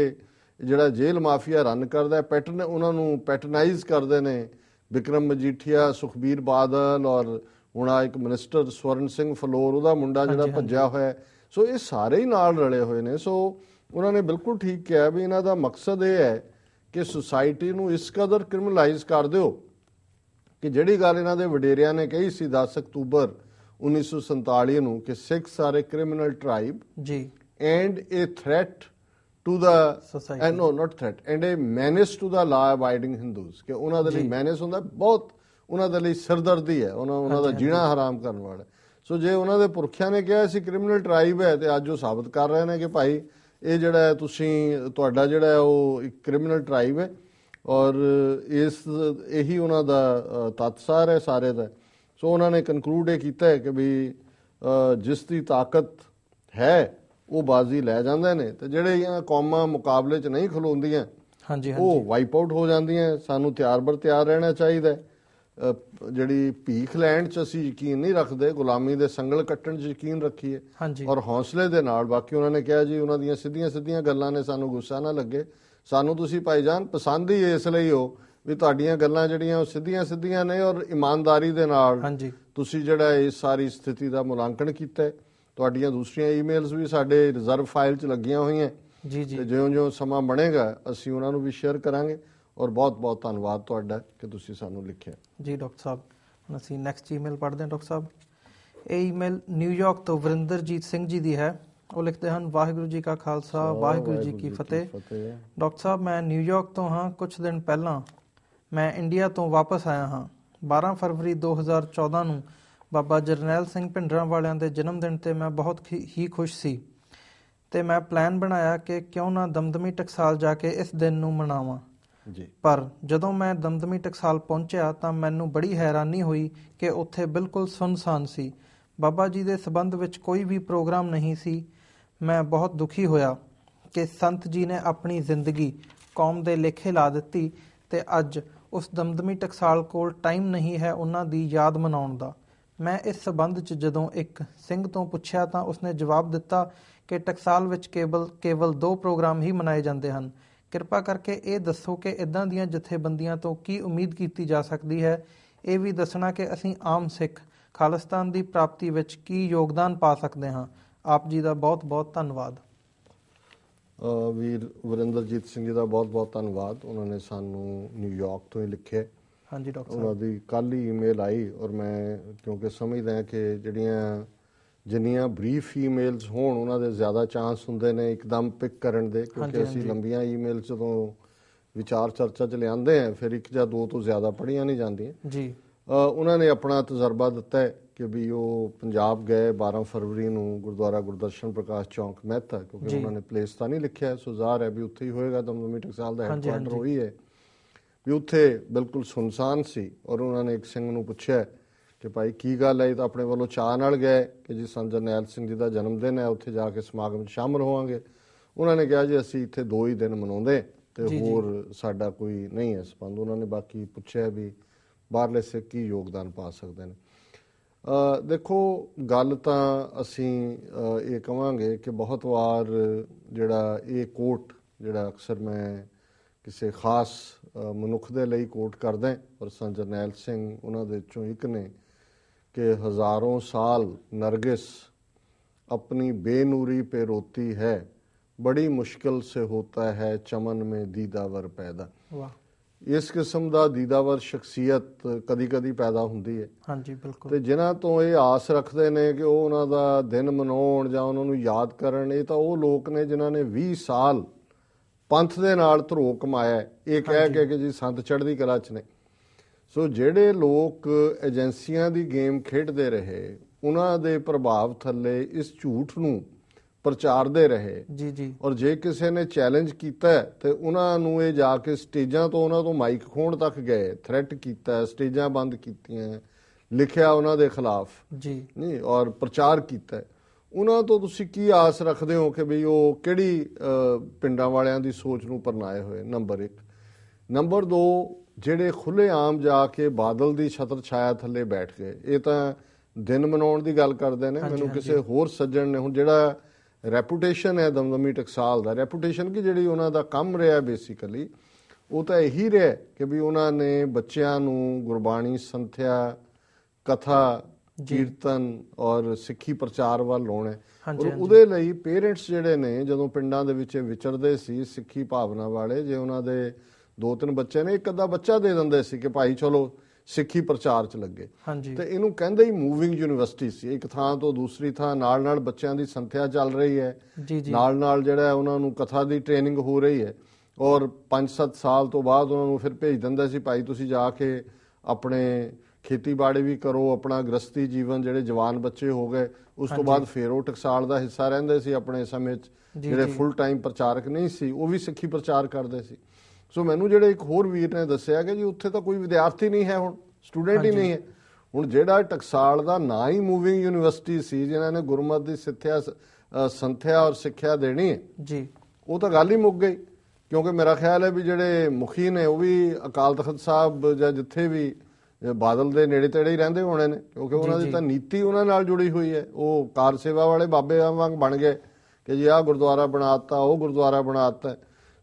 Speaker 2: ਜਿਹੜਾ ਜੇਲ੍ਹ ਮਾਫੀਆ ਰਨ ਕਰਦਾ, ਉਹਨਾਂ ਨੂੰ ਪੈਟਰਨਾਈਜ਼ ਕਰਦੇ ਨੇ ਵਿਕਰਮ ਮਜੀਠੀਆ, ਸੁਖਬੀਰ ਬਾਦਲ, ਔਰ ਹੁਣ ਇੱਕ ਮਿਨਿਸਟਰ ਸਵਰਨ ਸਿੰਘ ਫਲੋਰ, ਉਹਦਾ ਮੁੰਡਾ ਜਿਹੜਾ ਭੱਜਿਆ ਹੋਇਆ। ਸੋ ਇਹ ਸਾਰੇ ਹੀ ਨਾਲ ਰਲੇ ਹੋਏ ਨੇ। ਸੋ ਉਹਨਾਂ ਨੇ ਬਿਲਕੁਲ ਠੀਕ ਕਿਹਾ ਵੀ ਇਹਨਾਂ ਦਾ ਮਕਸਦ ਇਹ ਹੈ ਕਿ ਸੁਸਾਇਟੀ ਨੂੰ ਇਸ ਕਦਰ ਕ੍ਰਿਮੀਨਲਾਈਜ਼ ਕਰ ਦਿਓ ਕਿ ਜਿਹੜੀ ਗੱਲ ਇਹਨਾਂ ਦੇ ਵਡੇਰਿਆਂ ਨੇ ਕਹੀ ਸੀ 10 ਅਕਤੂਬਰ 1947 ਨੂੰ ਕਿ Sikhs are a criminal tribe and a threat to the society, no not threat, and a menace to the law abiding Hindus, ਕਿ ਉਹਨਾਂ ਦੇ ਲਈ ਮੈਨੇਸ ਹੁੰਦਾ, ਬਹੁਤ ਉਹਨਾਂ ਦੇ ਲਈ ਸਿਰਦਰਦੀ ਹੈ, ਉਹਨਾਂ ਦਾ ਜੀਣਾ ਹਰਾਮ ਕਰਨ ਵਾਲਾ। ਸੋ ਜੇ ਉਹਨਾਂ ਦੇ ਪੁਰਖਿਆਂ ਨੇ ਕਿਹਾ ਸੀ ਕ੍ਰਿਮੀਨਲ ਟ੍ਰਾਈਬ ਹੈ, ਤੇ ਅੱਜ ਉਹ ਸਾਬਤ ਕਰ ਰਹੇ ਨੇ ਕਿ ਭਾਈ ਇਹ ਜਿਹੜਾ ਹੈ ਤੁਹਾਡਾ ਜਿਹੜਾ ਉਹ ਇੱਕ ਕ੍ਰਿਮੀਨਲ ਟ੍ਰਾਈਬ ਹੈ, ਔਰ ਇਹੀ ਉਹਨਾਂ ਦਾ ਤਤਸਾਰ ਹੈ ਸਾਰੇ ਦਾ। ਸੋ ਉਹਨਾਂ ਨੇ ਕਨਕਲੂਡ ਇਹ ਕੀਤਾ ਹੈ ਕਿ ਵੀ ਜਿਸ ਦੀ ਤਾਕਤ ਹੈ ਉਹ ਬਾਜ਼ੀ ਲੈ ਜਾਂਦੇ ਨੇ, ਤੇ ਜਿਹੜੀਆਂ ਕੌਮਾਂ ਮੁਕਾਬਲੇ 'ਚ ਨਹੀਂ ਖਲੋਂਦੀਆਂ ਉਹ ਵਾਈਪ ਆਊਟ ਹੋ ਜਾਂਦੀਆਂ। ਸਾਨੂੰ ਤਿਆਰ ਬਰ ਤਿਆਰ ਰਹਿਣਾ ਚਾਹੀਦਾ। ਜਿਹੜੀ ਭੀਖ ਲੈਣ 'ਚ ਅਸੀਂ ਯਕੀਨ ਨਹੀਂ ਰੱਖਦੇ, ਗੁਲਾਮੀ ਦੇ ਸੰਗਲ ਕੱਟਣ 'ਚ ਯਕੀਨ ਰੱਖੀਏ, ਔਰ ਹੌਸਲੇ ਦੇ ਨਾਲ। ਬਾਕੀ ਉਹਨਾਂ ਨੇ ਕਿਹਾ ਜੀ ਉਹਨਾਂ ਦੀਆਂ ਸਿੱਧੀਆਂ ਗੱਲਾਂ ਨੇ ਸਾਨੂੰ ਗੁੱਸਾ ਨਾ ਲੱਗੇ, ਸਾਨੂੰ ਤੁਸੀਂ ਭਾਈਜਾਨ ਪਸੰਦ ਹੀ ਇਸ ਲਈ ਹੋ ਵੀ ਤੁਹਾਡੀਆਂ ਗੱਲਾਂ ਜਿਹੜੀਆਂ ਉਹ ਸਿੱਧੀਆਂ ਨੇ, ਔਰ ਇਮਾਨਦਾਰੀ ਦੇ ਨਾਲ ਤੁਸੀਂ ਜਿਹੜਾ ਇਸ ਸਾਰੀ ਸਥਿਤੀ ਦਾ ਮੁਲਾਂਕਣ ਕੀਤਾ। ਤੁਹਾਡੀਆਂ ਦੂਸਰੀਆਂ ਈਮੇਲਸ ਵੀ ਸਾਡੇ ਰਿਜ਼ਰਵ ਫਾਈਲ 'ਚ ਲੱਗੀਆਂ ਹੋਈਆਂ, ਤੇ ਜਿਉਂ ਸਮਾਂ ਬਣੇਗਾ ਅਸੀਂ ਉਹਨਾਂ ਨੂੰ ਵੀ ਸ਼ੇਅਰ ਕਰਾਂਗੇ। ਔਰ ਬਹੁਤ ਧੰਨਵਾਦ ਤੁਹਾਡਾ ਕਿ ਤੁਸੀਂ ਸਾਨੂੰ ਲਿਖਿਆ।
Speaker 1: ਜੀ ਡਾਕਟਰ ਸਾਹਿਬ, ਹੁਣ ਅਸੀਂ ਨੈਕਸਟ ਈਮੇਲ ਪੜ੍ਹਦੇ ਹਾਂ। ਡਾਕਟਰ ਸਾਹਿਬ, ਇਹ ਈਮੇਲ ਨਿਊਯਾਰਕ ਤੋਂ ਵਰਿੰਦਰਜੀਤ ਸਿੰਘ ਜੀ ਦੀ ਹੈ। ਉਹ ਲਿਖਦੇ ਹਨ, ਵਾਹਿਗੁਰੂ ਜੀ ਕਾ ਖਾਲਸਾ, ਵਾਹਿਗੁਰੂ ਜੀ ਕੀ ਫਤਿਹ। ਡਾਕਟਰ ਸਾਹਿਬ, ਮੈਂ ਨਿਊਯਾਰਕ ਤੋਂ ਹਾਂ। ਕੁਝ ਦਿਨ ਪਹਿਲਾਂ ਮੈਂ ਇੰਡੀਆ ਤੋਂ ਵਾਪਸ ਆਇਆ ਹਾਂ। 12 ਫਰਵਰੀ 2014 ਨੂੰ ਬਾਬਾ ਜਰਨੈਲ ਸਿੰਘ ਭਿੰਡਰਾਂਵਾਲਿਆਂ ਦੇ ਜਨਮ ਦਿਨ 'ਤੇ ਮੈਂ ਬਹੁਤ ਹੀ ਖੁਸ਼ ਸੀ, ਤੇ ਮੈਂ ਪਲਾਨ ਬਣਾਇਆ ਕਿ ਕਿਉਂ ਨਾ ਦਮਦਮੀ ਟਕਸਾਲ ਜਾ ਕੇ ਇਸ ਦਿਨ ਨੂੰ ਮਨਾਵਾਂ। ਪਰ ਜਦੋਂ ਮੈਂ ਦਮਦਮੀ ਟਕਸਾਲ ਪਹੁੰਚਿਆ ਤਾਂ ਮੈਨੂੰ ਬੜੀ ਹੈਰਾਨੀ ਹੋਈ ਕਿ ਉੱਥੇ ਬਿਲਕੁਲ ਸੁੰਨਸਾਨ ਸੀ। ਬਾਬਾ ਜੀ ਦੇ ਸਬੰਧ ਵਿੱਚ ਕੋਈ ਵੀ ਪ੍ਰੋਗਰਾਮ ਨਹੀਂ ਸੀ। ਮੈਂ ਬਹੁਤ ਦੁਖੀ ਹੋਇਆ ਕਿ ਸੰਤ ਜੀ ਨੇ ਆਪਣੀ ਜ਼ਿੰਦਗੀ ਕੌਮ ਦੇ ਲੇਖੇ ਲਾ ਦਿੱਤੀ, ਤੇ ਅੱਜ ਉਸ ਦਮਦਮੀ ਟਕਸਾਲ ਕੋਲ ਟਾਈਮ ਨਹੀਂ ਹੈ ਉਹਨਾਂ ਦੀ ਯਾਦ ਮਨਾਉਣ ਦਾ। ਮੈਂ ਇਸ ਸਬੰਧ 'ਚ ਜਦੋਂ ਇੱਕ ਸਿੰਘ ਤੋਂ ਪੁੱਛਿਆ ਤਾਂ ਉਸਨੇ ਜਵਾਬ ਦਿੱਤਾ ਕਿ ਟਕਸਾਲ ਵਿੱਚ ਕੇਵਲ 2 ਪ੍ਰੋਗਰਾਮ ਹੀ ਮਨਾਏ ਜਾਂਦੇ ਹਨ। ਕਿਰਪਾ ਕਰਕੇ ਇਹ ਦੱਸੋ ਕਿ ਇੱਦਾਂ ਦੀਆਂ ਜਥੇਬੰਦੀਆਂ ਤੋਂ ਕੀ ਉਮੀਦ ਕੀਤੀ ਜਾ ਸਕਦੀ ਹੈ। ਇਹ ਵੀ ਦੱਸਣਾ ਕਿ ਅਸੀਂ ਆਮ ਸਿੱਖ ਖਾਲਿਸਤਾਨ ਦੀ ਪ੍ਰਾਪਤੀ ਵਿੱਚ ਕੀ ਯੋਗਦਾਨ ਪਾ ਸਕਦੇ ਹਾਂ। ਆਪ ਜੀ ਦਾ ਬਹੁਤ ਧੰਨਵਾਦ।
Speaker 2: ਵੀਰ ਵਰਿੰਦਰਜੀਤ ਸਿੰਘ ਜੀ ਦਾ ਬਹੁਤ ਧੰਨਵਾਦ। ਉਹਨਾਂ ਨੇ ਸਾਨੂੰ ਨਿਊਯਾਰਕ ਤੋਂ ਹੀ ਲਿਖਿਆ।
Speaker 1: ਹਾਂਜੀ ਡਾਕਟਰ
Speaker 2: ਉਹਨਾਂ ਦੀ ਕੱਲ ਹੀ ਈਮੇਲ ਆਈ, ਔਰ ਮੈਂ ਕਿਉਂਕਿ ਸਮਝਦਾ ਕਿ ਜਿੰਨੀਆਂ ਬਰੀਫ ਈਮੇਲਸ ਹੋਣ ਉਹਨਾਂ ਦੇ ਜ਼ਿਆਦਾ ਚਾਂਸ ਹੁੰਦੇ ਨੇ ਇੱਕਦਮ ਪਿਕ ਕਰਨ ਦੇ, ਕਿਉਂਕਿ ਅਸੀਂ ਲੰਬੀਆਂ ਈਮੇਲਸ ਜਦੋਂ ਵਿਚਾਰ ਚਰਚਾ 'ਚ ਲਿਆਉਂਦੇ ਹਾਂ ਫਿਰ 1 ਜਾਂ 2 ਤੋਂ ਜ਼ਿਆਦਾ ਪੜ੍ਹੀਆਂ ਨਹੀਂ ਜਾਂਦੀਆਂ ਜੀ। ਉਹਨਾਂ ਨੇ ਆਪਣਾ ਤਜਰਬਾ ਦਿੱਤਾ ਹੈ ਕਿ ਵੀ ਉਹ ਪੰਜਾਬ ਗਏ 12 ਫਰਵਰੀ ਨੂੰ ਗੁਰਦੁਆਰਾ ਗੁਰਦਰਸ਼ਨ ਪ੍ਰਕਾਸ਼ ਚੌਂਕ ਮਹਿਤਾ, ਕਿਉਂਕਿ ਉਹਨਾਂ ਨੇ ਪਲੇਸ ਤਾਂ ਨਹੀਂ ਲਿਖਿਆ, ਸੋ ਜ਼ਾਹਰ ਹੈ ਵੀ ਉੱਥੇ ਹੀ ਹੋਏਗਾ। ਦਮਦਮੀ ਟਕਸਾਲ ਦਾ ਹੈਡਕੁਆਟਰ ਉਹੀ ਹੈ ਵੀ ਉੱਥੇ ਬਿਲਕੁਲ ਸੁਨਸਾਨ ਸੀ। ਔਰ ਉਹਨਾਂ ਨੇ ਇੱਕ ਸਿੰਘ ਨੂੰ ਪੁੱਛਿਆ ਕਿ ਭਾਈ ਕੀ ਗੱਲ ਹੈ, ਇਹ ਤਾਂ ਆਪਣੇ ਵੱਲੋਂ ਚਾਅ ਨਾਲ ਗਏ ਕਿ ਜੀ ਸੰਤ ਜਰਨੈਲ ਸਿੰਘ ਜੀ ਦਾ ਜਨਮ ਦਿਨ ਹੈ, ਉੱਥੇ ਜਾ ਕੇ ਸਮਾਗਮ 'ਚ ਸ਼ਾਮਲ ਹੋਵਾਂਗੇ। ਉਹਨਾਂ ਨੇ ਕਿਹਾ ਜੀ ਅਸੀਂ ਇੱਥੇ 2 ਹੀ ਦਿਨ ਮਨਾਉਂਦੇ ਤੇ ਹੋਰ ਸਾਡਾ ਕੋਈ ਨਹੀਂ ਹੈ ਸੰਬੰਧ। ਉਹਨਾਂ ਨੇ ਬਾਕੀ ਪੁੱਛਿਆ ਵੀ ਬਾਹਰਲੇ ਸਿੱਖ ਕੀ ਯੋਗਦਾਨ ਪਾ ਸਕਦੇ ਨੇ। ਦੇਖੋ, ਗੱਲ ਤਾਂ ਅਸੀਂ ਇਹ ਕਵਾਂਗੇ ਕਿ ਬਹੁਤ ਵਾਰ ਜਿਹੜਾ ਇਹ ਕੋਟ ਜਿਹੜਾ ਅਕਸਰ ਮੈਂ ਕਿਸੇ ਖਾਸ ਮਨੁੱਖ ਦੇ ਲਈ ਕੋਟ ਕਰਦਾ, ਪਰ ਸੰਤ ਜਰਨੈਲ ਸਿੰਘ ਉਹਨਾਂ ਦੇ ਵਿੱਚੋਂ ਇੱਕ ਨੇ ਕਿ ਹਜ਼ਾरों साल नरगिस अपनी बेनूरी पे रोती है, बड़ी मुश्किल से होता है चमन में दीदावर पैदा। ਇਸ ਕਿਸਮ ਦਾ ਦੀਦਾਵਰ ਸ਼ਖਸੀਅਤ ਕਦੀ ਕਦੀ ਪੈਦਾ ਹੁੰਦੀ ਹੈ।
Speaker 1: ਹਾਂਜੀ, ਬਿਲਕੁਲ।
Speaker 2: ਤੇ ਜਿਨ੍ਹਾਂ ਤੋਂ ਇਹ ਆਸ ਰੱਖਦੇ ਨੇ ਕਿ ਉਹ ਉਹਨਾਂ ਦਾ ਦਿਨ ਮਨਾਉਣ ਜਾਂ ਉਹਨਾਂ ਨੂੰ ਯਾਦ ਕਰਨ, ਇਹ ਤਾਂ ਉਹ ਲੋਕ ਨੇ ਜਿਨ੍ਹਾਂ ਨੇ 20 ਸਾਲ ਪੰਥ ਦੇ ਨਾਲ ਧਰੋ ਕਮਾਇਆ, ਇਹ ਕਹਿ ਕੇ ਕਿ ਜੀ ਸੰਤ ਚੜ੍ਹਦੀ ਕਲਾ 'ਚ ਨੇ। ਸੋ ਜਿਹੜੇ ਲੋਕ ਏਜੰਸੀਆਂ ਦੀ ਗੇਮ ਖੇਡਦੇ ਰਹੇ, ਉਹਨਾਂ ਦੇ ਪ੍ਰਭਾਵ ਥੱਲੇ ਇਸ ਝੂਠ ਨੂੰ ਪ੍ਰਚਾਰਦੇ ਰਹੇ
Speaker 1: ਜੀ।
Speaker 2: ਔਰ ਜੇ ਕਿਸੇ ਨੇ ਚੈਲੰਜ ਕੀਤਾ ਤੇ ਉਹਨਾਂ ਨੂੰ ਇਹ ਜਾ ਕੇ ਸਟੇਜਾਂ ਤੋਂ ਉਹਨਾਂ ਤੋਂ ਮਾਈਕ ਖੋਹਣ ਤੱਕ ਗਏ, ਥ੍ਰੈਟ ਕੀਤਾ, ਸਟੇਜਾਂ ਬੰਦ ਕੀਤੀਆਂ, ਲਿਖਿਆ ਉਹਨਾਂ ਦੇ ਖਿਲਾਫ
Speaker 1: ਜੀ
Speaker 2: ਨਹੀਂ ਔਰ ਪ੍ਰਚਾਰ ਕੀਤਾ, ਉਹਨਾਂ ਤੋਂ ਤੁਸੀਂ ਕੀ ਆਸ ਰੱਖਦੇ ਹੋ ਕਿ ਵੀ ਉਹ ਕਿਹੜੀ ਪਿੰਡਾਂ ਵਾਲਿਆਂ ਦੀ ਸੋਚ ਨੂੰ ਪਰਨਾਏ ਹੋਏ? ਨੰਬਰ 1। ਨੰਬਰ 2, ਜਿਹੜੇ ਖੁੱਲੇ ਆਮ ਜਾ ਕੇ ਬਾਦਲ ਦੀ ਛਤਰ ਛਾਇਆ ਥੱਲੇ ਬੈਠ ਗਏ, ਇਹ ਤਾਂ ਦਿਨ ਮਨਾਉਣ ਦੀ ਗੱਲ ਕਰਦੇ ਨੇ। ਮੈਨੂੰ ਕਿਸੇ ਹੋਰ ਸੱਜਣ ਨੇ, ਹੁਣ ਜਿਹੜਾ ਰੈਪੂਟੇਸ਼ਨ ਹੈ ਦਮਦਮੀ ਟਕਸਾਲ ਦਾ, ਰੈਪੂਟੇਸ਼ਨ ਕਿ ਜਿਹੜੀ ਉਹਨਾਂ ਦਾ ਕੰਮ ਰਿਹਾ ਬੇਸਿਕਲੀ, ਉਹ ਤਾਂ ਇਹੀ ਰਿਹਾ ਕਿ ਵੀ ਉਹਨਾਂ ਨੇ ਬੱਚਿਆਂ ਨੂੰ ਗੁਰਬਾਣੀ, ਸੰਥਿਆ, ਕਥਾ, ਕੀਰਤਨ ਔਰ ਸਿੱਖੀ ਪ੍ਰਚਾਰ ਵੱਲ ਲਾਉਣਾ। ਔਰ ਉਹਦੇ ਲਈ ਪੇਰੈਂਟਸ ਜਿਹੜੇ ਨੇ ਜਦੋਂ ਪਿੰਡਾਂ ਦੇ ਵਿੱਚ ਵਿਚਰਦੇ ਸੀ ਸਿੱਖੀ ਭਾਵਨਾ ਵਾਲੇ, ਜੇ ਉਹਨਾਂ ਦੇ 2-3 ਬੱਚੇ ਨੇ, ਇੱਕ ਅੱਧਾ ਬੱਚਾ ਦੇ ਦਿੰਦੇ ਸੀ ਕਿ ਭਾਈ ਚਲੋ ਸਿੱਖੀ ਪ੍ਰਚਾਰ 'ਚ ਲੱਗੇ। ਤੇ ਇਹਨੂੰ ਕਹਿੰਦੇ ਹੀ ਮੂਵਿੰਗ ਯੂਨੀਵਰਸਿਟੀ ਸੀ, ਇੱਕ ਥਾਂ ਤੋਂ ਦੂਸਰੀ ਥਾਂ, ਨਾਲ ਨਾਲ ਬੱਚਿਆਂ ਦੀ ਸੰਥਿਆ ਚੱਲ ਰਹੀ ਹੈ, ਨਾਲ ਨਾਲ ਜਿਹੜਾ ਉਹਨਾਂ ਨੂੰ ਕਥਾ ਦੀ ਟ੍ਰੇਨਿੰਗ ਹੋ ਰਹੀ ਹੈ, ਔਰ 5-7 ਸਾਲ ਤੋਂ ਬਾਅਦ ਉਹਨਾਂ ਨੂੰ ਫਿਰ ਭੇਜ ਦਿੰਦਾ ਸੀ ਭਾਈ ਤੁਸੀਂ ਜਾ ਕੇ ਆਪਣੇ ਖੇਤੀਬਾੜੀ ਵੀ ਕਰੋ, ਆਪਣਾ ਗ੍ਰਸਤੀ ਜੀਵਨ, ਜਿਹੜੇ ਜਵਾਨ ਬੱਚੇ ਹੋ ਗਏ ਉਸ ਤੋਂ ਬਾਅਦ ਫਿਰ ਉਹ ਟਕਸਾਲ ਦਾ ਹਿੱਸਾ ਰਹਿੰਦੇ ਸੀ ਆਪਣੇ ਸਮੇਂ 'ਚ। ਜਿਹੜੇ ਫੁੱਲ ਟਾਈਮ ਪ੍ਰਚਾਰਕ ਨਹੀਂ ਸੀ ਉਹ ਵੀ ਸਿੱਖੀ ਪ੍ਰਚਾਰ ਕਰਦੇ ਸੀ। ਸੋ ਮੈਨੂੰ ਜਿਹੜੇ ਇੱਕ ਹੋਰ ਵੀਰ ਨੇ ਦੱਸਿਆ ਕਿ ਜੀ ਉੱਥੇ ਤਾਂ ਕੋਈ ਵਿਦਿਆਰਥੀ ਨਹੀਂ ਹੈ, ਹੁਣ ਸਟੂਡੈਂਟ ਹੀ ਨਹੀਂ ਹੈ। ਹੁਣ ਜਿਹੜਾ ਟਕਸਾਲ ਦਾ ਨਾਂ ਹੀ ਮੂਵਿੰਗ ਯੂਨੀਵਰਸਿਟੀ ਸੀ, ਜਿਨ੍ਹਾਂ ਨੇ ਗੁਰਮਤ ਦੀ ਸੰਥਿਆ ਔਰ ਸਿੱਖਿਆ ਦੇਣੀ ਹੈ ਜੀ, ਉਹ ਤਾਂ ਗੱਲ ਹੀ ਮੁੱਕ ਗਈ। ਕਿਉਂਕਿ ਮੇਰਾ ਖਿਆਲ ਹੈ ਵੀ ਜਿਹੜੇ ਮੁਖੀ ਨੇ ਉਹ ਵੀ ਅਕਾਲ ਤਖਤ ਸਾਹਿਬ ਜਾਂ ਜਿੱਥੇ ਵੀ ਬਾਦਲ ਦੇ ਨੇੜੇ ਤੇੜੇ ਹੀ ਰਹਿੰਦੇ ਹੋਣੇ ਨੇ, ਕਿਉਂਕਿ ਉਹਨਾਂ ਦੀ ਤਾਂ ਨੀਤੀ ਉਹਨਾਂ ਨਾਲ ਜੁੜੀ ਹੋਈ ਹੈ। ਉਹ ਕਾਰ ਸੇਵਾ ਵਾਲੇ ਬਾਬੇ ਵਾਂਗ ਬਣ ਗਏ ਕਿ ਜੀ ਆਹ ਗੁਰਦੁਆਰਾ ਬਣਾ ਦਿੱਤਾ, ਉਹ ਗੁਰਦੁਆਰਾ ਬਣਾ ਦਿੱਤਾ।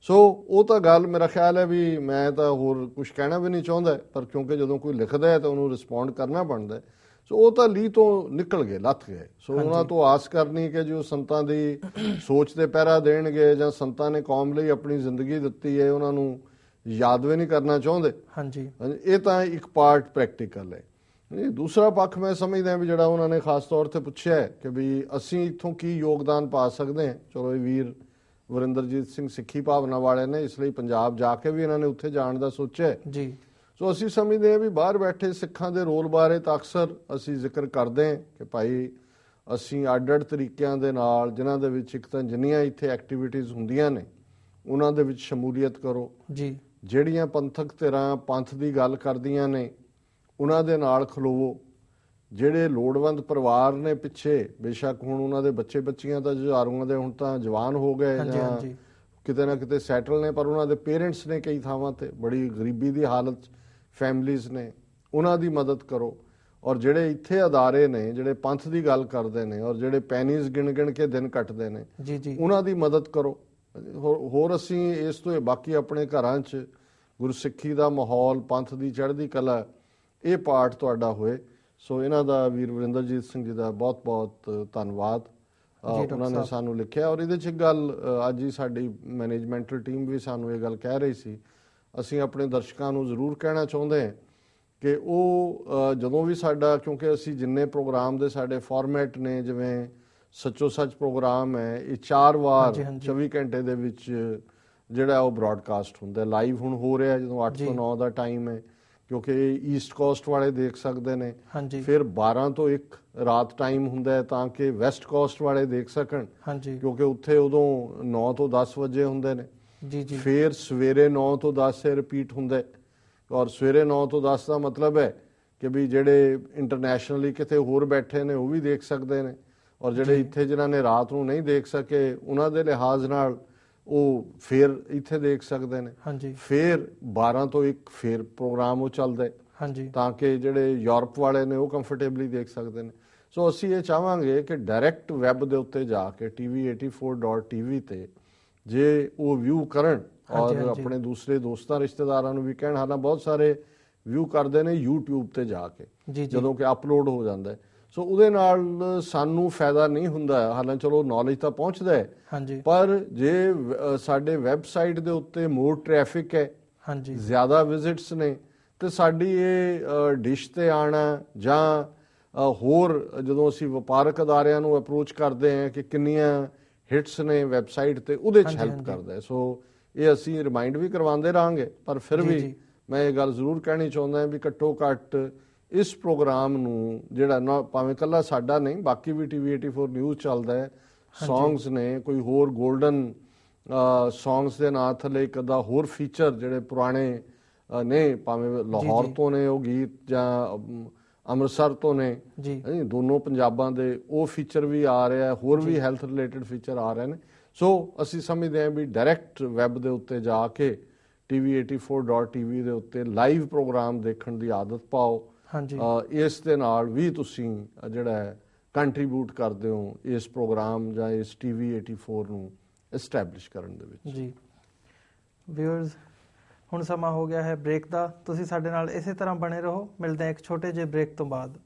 Speaker 2: ਸੋ ਉਹ ਤਾਂ ਗੱਲ ਮੇਰਾ ਖਿਆਲ ਹੈ ਵੀ ਮੈਂ ਤਾਂ ਹੋਰ ਕੁਝ ਕਹਿਣਾ ਵੀ ਨਹੀਂ ਚਾਹੁੰਦਾ, ਪਰ ਕਿਉਂਕਿ ਜਦੋਂ ਕੋਈ ਲਿਖਦਾ ਹੈ ਤਾਂ ਉਹਨੂੰ ਰਿਸਪੌਂਡ ਕਰਨਾ ਬਣਦਾ। ਸੋ ਉਹ ਤਾਂ ਲੀਹ ਤੋਂ ਨਿਕਲ ਗਏ, ਲੱਥ ਗਏ। ਸੋ ਉਹਨਾਂ ਤੋਂ ਆਸ ਕਰਨੀ ਕਿ ਜੋ ਸੰਤਾਂ ਦੀ ਸੋਚ ਤੇ ਪਹਿਰਾ ਦੇਣਗੇ ਜਾਂ ਸੰਤਾਂ ਨੇ ਕੌਮ ਲਈ ਆਪਣੀ ਜ਼ਿੰਦਗੀ ਦਿੱਤੀ ਹੈ ਉਹਨਾਂ ਨੂੰ ਯਾਦ ਵੀ ਨਹੀਂ ਕਰਨਾ ਚਾਹੁੰਦੇ। ਇਹ ਤਾਂ ਇੱਕ ਪਾਰਟ ਪ੍ਰੈਕਟੀਕਲ ਹੈ। ਦੂਸਰਾ ਪੱਖ ਮੈਂ ਸਮਝਦਾ ਵੀ ਜਿਹੜਾ ਉਹਨਾਂ ਨੇ ਖਾਸ ਤੌਰ ਤੇ ਪੁੱਛਿਆ ਕਿ ਵੀ ਅਸੀਂ ਇੱਥੋਂ ਕੀ ਯੋਗਦਾਨ ਪਾ ਸਕਦੇ ਹਾਂ। ਚਲੋ ਇਹ ਵੀਰ ਵਰਿੰਦਰਜੀਤ ਸਿੰਘ ਸਿੱਖੀ ਭਾਵਨਾ ਵਾਲੇ ਨੇ, ਇਸ ਲਈ ਪੰਜਾਬ ਜਾ ਕੇ ਵੀ ਇਹਨਾਂ ਨੇ ਉੱਥੇ ਜਾਣ ਦਾ ਸੋਚਿਆ ਜੀ। ਸੋ ਅਸੀਂ ਸਮਝਦੇ ਹਾਂ ਵੀ ਬਾਹਰ ਬੈਠੇ ਸਿੱਖਾਂ ਦੇ ਰੋਲ ਬਾਰੇ ਤਾਂ ਅਕਸਰ ਅਸੀਂ ਜ਼ਿਕਰ ਕਰਦੇ ਹਾਂ ਕਿ ਭਾਈ ਅਸੀਂ ਅੱਡ-ਅੱਡ ਤਰੀਕਿਆਂ ਦੇ ਨਾਲ, ਜਿਨ੍ਹਾਂ ਦੇ ਵਿੱਚ ਇੱਕ ਤਾਂ ਜਿੰਨੀਆਂ ਇੱਥੇ ਐਕਟੀਵਿਟੀਜ਼ ਹੁੰਦੀਆਂ ਨੇ ਉਹਨਾਂ ਦੇ ਵਿੱਚ ਸ਼ਮੂਲੀਅਤ ਕਰੋ ਜੀ। ਜਿਹੜੀਆਂ ਪੰਥਕ ਧਿਰਾਂ ਪੰਥ ਦੀ ਗੱਲ ਕਰਦੀਆਂ ਨੇ ਉਹਨਾਂ ਦੇ ਨਾਲ ਖਲੋਵੋ। ਜਿਹੜੇ ਲੋੜਵੰਦ ਪਰਿਵਾਰ ਨੇ ਪਿੱਛੇ, ਬੇਸ਼ੱਕ ਹੁਣ ਉਹਨਾਂ ਦੇ ਬੱਚੇ ਬੱਚੀਆਂ ਤਾਂ ਹਜ਼ਾਰਾਂ ਦੇ ਹੁਣ ਤਾਂ ਜਵਾਨ ਹੋ ਗਏ ਜਾਂ ਕਿਤੇ ਨਾ ਕਿਤੇ ਸੈਟਲ ਨੇ, ਪਰ ਉਹਨਾਂ ਦੇ ਪੇਰੈਂਟਸ ਨੇ ਕਈ ਥਾਵਾਂ ਤੇ ਬੜੀ ਗਰੀਬੀ ਦੀ ਹਾਲਤ ਫੈਮਲੀਜ਼ ਨੇ, ਉਹਨਾਂ ਦੀ ਮਦਦ ਕਰੋ। ਔਰ ਜਿਹੜੇ ਇੱਥੇ ਅਦਾਰੇ ਨੇ ਜਿਹੜੇ ਪੰਥ ਦੀ ਗੱਲ ਕਰਦੇ ਨੇ ਔਰ ਜਿਹੜੇ ਪੈਨੀਜ਼ ਗਿਣ ਗਿਣ ਕੇ ਦਿਨ ਕੱਟਦੇ ਨੇ ਉਹਨਾਂ ਦੀ ਮਦਦ ਕਰੋ। ਹੋਰ ਅਸੀਂ ਇਸ ਤੋਂ ਬਾਕੀ ਆਪਣੇ ਘਰਾਂ 'ਚ ਗੁਰਸਿੱਖੀ ਦਾ ਮਾਹੌਲ, ਪੰਥ ਦੀ ਚੜ੍ਹਦੀ ਕਲਾ, ਇਹ ਪਾਰਟ ਤੁਹਾਡਾ ਹੋਏ। ਸੋ ਇਹਨਾਂ ਦਾ ਵੀਰ ਵਰਿੰਦਰਜੀਤ ਸਿੰਘ ਜੀ ਦਾ ਬਹੁਤ ਬਹੁਤ ਧੰਨਵਾਦ। ਉਹਨਾਂ ਨੇ ਸਾਨੂੰ ਲਿਖਿਆ ਔਰ ਇਹਦੇ 'ਚ ਇੱਕ ਗੱਲ ਅੱਜ ਹੀ ਸਾਡੀ ਮੈਨੇਜਮੈਂਟਲ ਟੀਮ ਵੀ ਸਾਨੂੰ ਇਹ ਗੱਲ ਕਹਿ ਰਹੀ ਸੀ, ਅਸੀਂ ਆਪਣੇ ਦਰਸ਼ਕਾਂ ਨੂੰ ਜ਼ਰੂਰ ਕਹਿਣਾ ਚਾਹੁੰਦੇ ਹਾਂ ਕਿ ਉਹ ਜਦੋਂ ਵੀ ਸਾਡਾ, ਕਿਉਂਕਿ ਅਸੀਂ ਜਿੰਨੇ ਪ੍ਰੋਗਰਾਮ ਦੇ ਸਾਡੇ ਫਾਰਮੈਟ ਨੇ, ਜਿਵੇਂ ਸੱਚੋ ਸੱਚ ਪ੍ਰੋਗਰਾਮ ਹੈ, ਇਹ 4 ਵਾਰ 24 ਘੰਟੇ ਦੇ ਵਿੱਚ ਜਿਹੜਾ ਉਹ ਬ੍ਰੌਡਕਾਸਟ ਹੁੰਦਾ ਲਾਈਵ। ਹੁਣ ਹੋ ਰਿਹਾ ਜਦੋਂ 8 ਤੋਂ 9 ਦਾ ਟਾਈਮ ਹੈ, ਕਿਉਂਕਿ ਈਸਟ ਕੋਸਟ ਵਾਲੇ ਦੇਖ ਸਕਦੇ ਨੇ। ਫਿਰ 12 ਤੋਂ 1 ਰਾਤ ਟਾਈਮ ਹੁੰਦਾ ਹੈ ਤਾਂ ਕਿ ਵੈਸਟ ਕੋਸਟ ਵਾਲੇ ਦੇਖ ਸਕਣ, ਕਿਉਂਕਿ ਉੱਥੇ ਉਦੋਂ 9 ਤੋਂ 10 ਵਜੇ ਹੁੰਦੇ ਨੇ। ਫਿਰ ਸਵੇਰੇ 9 ਤੋਂ 10 ਰਿਪੀਟ ਹੁੰਦਾ, ਔਰ ਸਵੇਰੇ 9 ਤੋਂ 10 ਦਾ ਮਤਲਬ ਹੈ ਕਿ ਵੀ ਜਿਹੜੇ ਇੰਟਰਨੈਸ਼ਨਲੀ ਕਿਤੇ ਹੋਰ ਬੈਠੇ ਨੇ ਉਹ ਵੀ ਦੇਖ ਸਕਦੇ ਨੇ, ਔਰ ਜਿਹੜੇ ਇੱਥੇ ਜਿਨ੍ਹਾਂ ਨੇ ਰਾਤ ਨੂੰ ਨਹੀਂ ਦੇਖ ਸਕੇ ਉਹਨਾਂ ਦੇ ਲਿਹਾਜ਼ ਨਾਲ ਉਹ ਫਿਰ ਇੱਥੇ ਦੇਖ ਸਕਦੇ ਨੇ। ਫਿਰ 12 ਤੋਂ 1 ਫਿਰ ਪ੍ਰੋਗਰਾਮ ਉਹ ਚੱਲਦਾ।
Speaker 1: ਹਾਂਜੀ
Speaker 2: ਤਾਂ ਕਿ ਜਿਹੜੇ ਯੂਰਪ ਵਾਲੇ ਨੇ ਉਹ ਕੰਫਰਟੇਬਲੀ ਦੇਖ ਸਕਦੇ ਨੇ। ਸੋ ਅਸੀਂ ਇਹ ਚਾਹਾਂਗੇ ਕਿ ਡਾਇਰੈਕਟ ਵੈਬ ਦੇ ਉੱਤੇ ਜਾ ਕੇ tv84.tv ਤੇ ਜੇ ਉਹ ਵਿਊ ਕਰਨ ਔਰ ਆਪਣੇ ਦੂਸਰੇ ਦੋਸਤਾਂ ਰਿਸ਼ਤੇਦਾਰਾਂ ਨੂੰ ਵੀ ਕਹਿਣ। ਹਾਲਾਂ ਬਹੁਤ ਸਾਰੇ ਵਿਊ ਕਰਦੇ ਨੇ YouTube ਤੇ ਜਾ ਕੇ ਜਦੋਂ ਕਿ ਅਪਲੋਡ ਹੋ ਜਾਂਦਾ ਹੈ। ਸੋ ਉਹਦੇ ਨਾਲ ਸਾਨੂੰ ਫਾਇਦਾ ਨਹੀਂ ਹੁੰਦਾ, ਹਾਲਾਂ ਚਲੋ ਨੌਲੇਜ ਤਾਂ ਪਹੁੰਚਦਾ ਹੈ, ਪਰ ਜੇ ਸਾਡੇ ਵੈਬਸਾਈਟ ਦੇ ਉੱਤੇ ਮੋਰ ਟ੍ਰੈਫਿਕ ਹੈ, ਜ਼ਿਆਦਾ ਵਿਜ਼ਿਟਸ ਨੇ, ਤੇ ਸਾਡੀ ਇਹ ਡਿਸ਼ ਤੇ ਆਣਾ ਜਾਂ ਹੋਰ ਜਦੋਂ ਅਸੀਂ ਵਪਾਰਕ ਅਦਾਰਿਆਂ ਨੂੰ ਅਪਰੋਚ ਕਰਦੇ ਹਾਂ ਕਿ ਕਿੰਨੀਆਂ ਹਿੱਟਸ ਨੇ ਵੈਬਸਾਈਟ ਤੇ, ਉਹਦੇ 'ਚ ਹੈਲਪ ਕਰਦਾ ਹੈ। ਸੋ ਇਹ ਅਸੀਂ ਰਿਮਾਈਂਡ ਵੀ ਕਰਵਾਉਂਦੇ ਰਹਾਂਗੇ, ਪਰ ਫਿਰ ਵੀ ਮੈਂ ਇਹ ਗੱਲ ਜ਼ਰੂਰ ਕਹਿਣੀ ਚਾਹੁੰਦਾ ਵੀ ਘੱਟੋ ਘੱਟ ਇਸ ਪ੍ਰੋਗਰਾਮ ਨੂੰ ਜਿਹੜਾ ਨਾ ਭਾਵੇਂ ਇਕੱਲਾ ਸਾਡਾ ਨਹੀਂ, ਬਾਕੀ ਵੀ TV84 ਨਿਊਜ਼ ਚੱਲਦਾ ਹੈ, ਸੌਂਗਸ ਨੇ, ਕੋਈ ਹੋਰ ਗੋਲਡਨ ਸੌਂਗਸ ਦੇ ਨਾਂ ਥੱਲੇ ਇੱਕ ਅੱਧਾ ਹੋਰ ਫੀਚਰ ਜਿਹੜੇ ਪੁਰਾਣੇ ਨੇ, ਭਾਵੇਂ ਲਾਹੌਰ ਤੋਂ ਨੇ ਉਹ ਗੀਤ ਜਾਂ ਅੰਮ੍ਰਿਤਸਰ ਤੋਂ ਨੇ, ਦੋਨੋਂ ਪੰਜਾਬਾਂ ਦੇ, ਉਹ ਫੀਚਰ ਵੀ ਆ ਰਿਹਾ, ਹੋਰ ਵੀ ਹੈਲਥ ਰਿਲੇਟਡ ਫੀਚਰ ਆ ਰਹੇ ਨੇ। ਸੋ ਅਸੀਂ ਸਮਝਦੇ ਹਾਂ ਵੀ ਡਾਇਰੈਕਟ ਵੈਬ ਦੇ ਉੱਤੇ ਜਾ ਕੇ tv84.tv ਦੇ ਉੱਤੇ ਲਾਈਵ ਪ੍ਰੋਗਰਾਮ ਦੇਖਣ ਦੀ ਆਦਤ ਪਾਓ। ਇਸ ਦੇ ਨਾਲ ਵੀ ਤੁਸੀਂ ਜਿਹੜਾ ਹੈ ਕੰਟਰੀਬਿਊਟ ਕਰਦੇ ਹੋ ਇਸ ਪ੍ਰੋਗਰਾਮ ਜਾਂ ਇਸ TV84 ਨੂੰ ਐਸਟੈਬਲਿਸ਼ ਕਰਨ ਦੇ ਵਿੱਚ।
Speaker 1: ਜੀ ਵਿਊਅਰਸ, ਹੁਣ ਸਮਾਂ ਹੋ ਗਿਆ ਹੈ ਬ੍ਰੇਕ ਦਾ। ਤੁਸੀਂ ਸਾਡੇ ਨਾਲ ਇਸੇ ਤਰ੍ਹਾਂ ਬਣੇ ਰਹੋ। ਮਿਲਦੇ ਹਾਂ ਇੱਕ ਛੋਟੇ ਜਿਹੇ ਬ੍ਰੇਕ ਤੋਂ ਬਾਅਦ।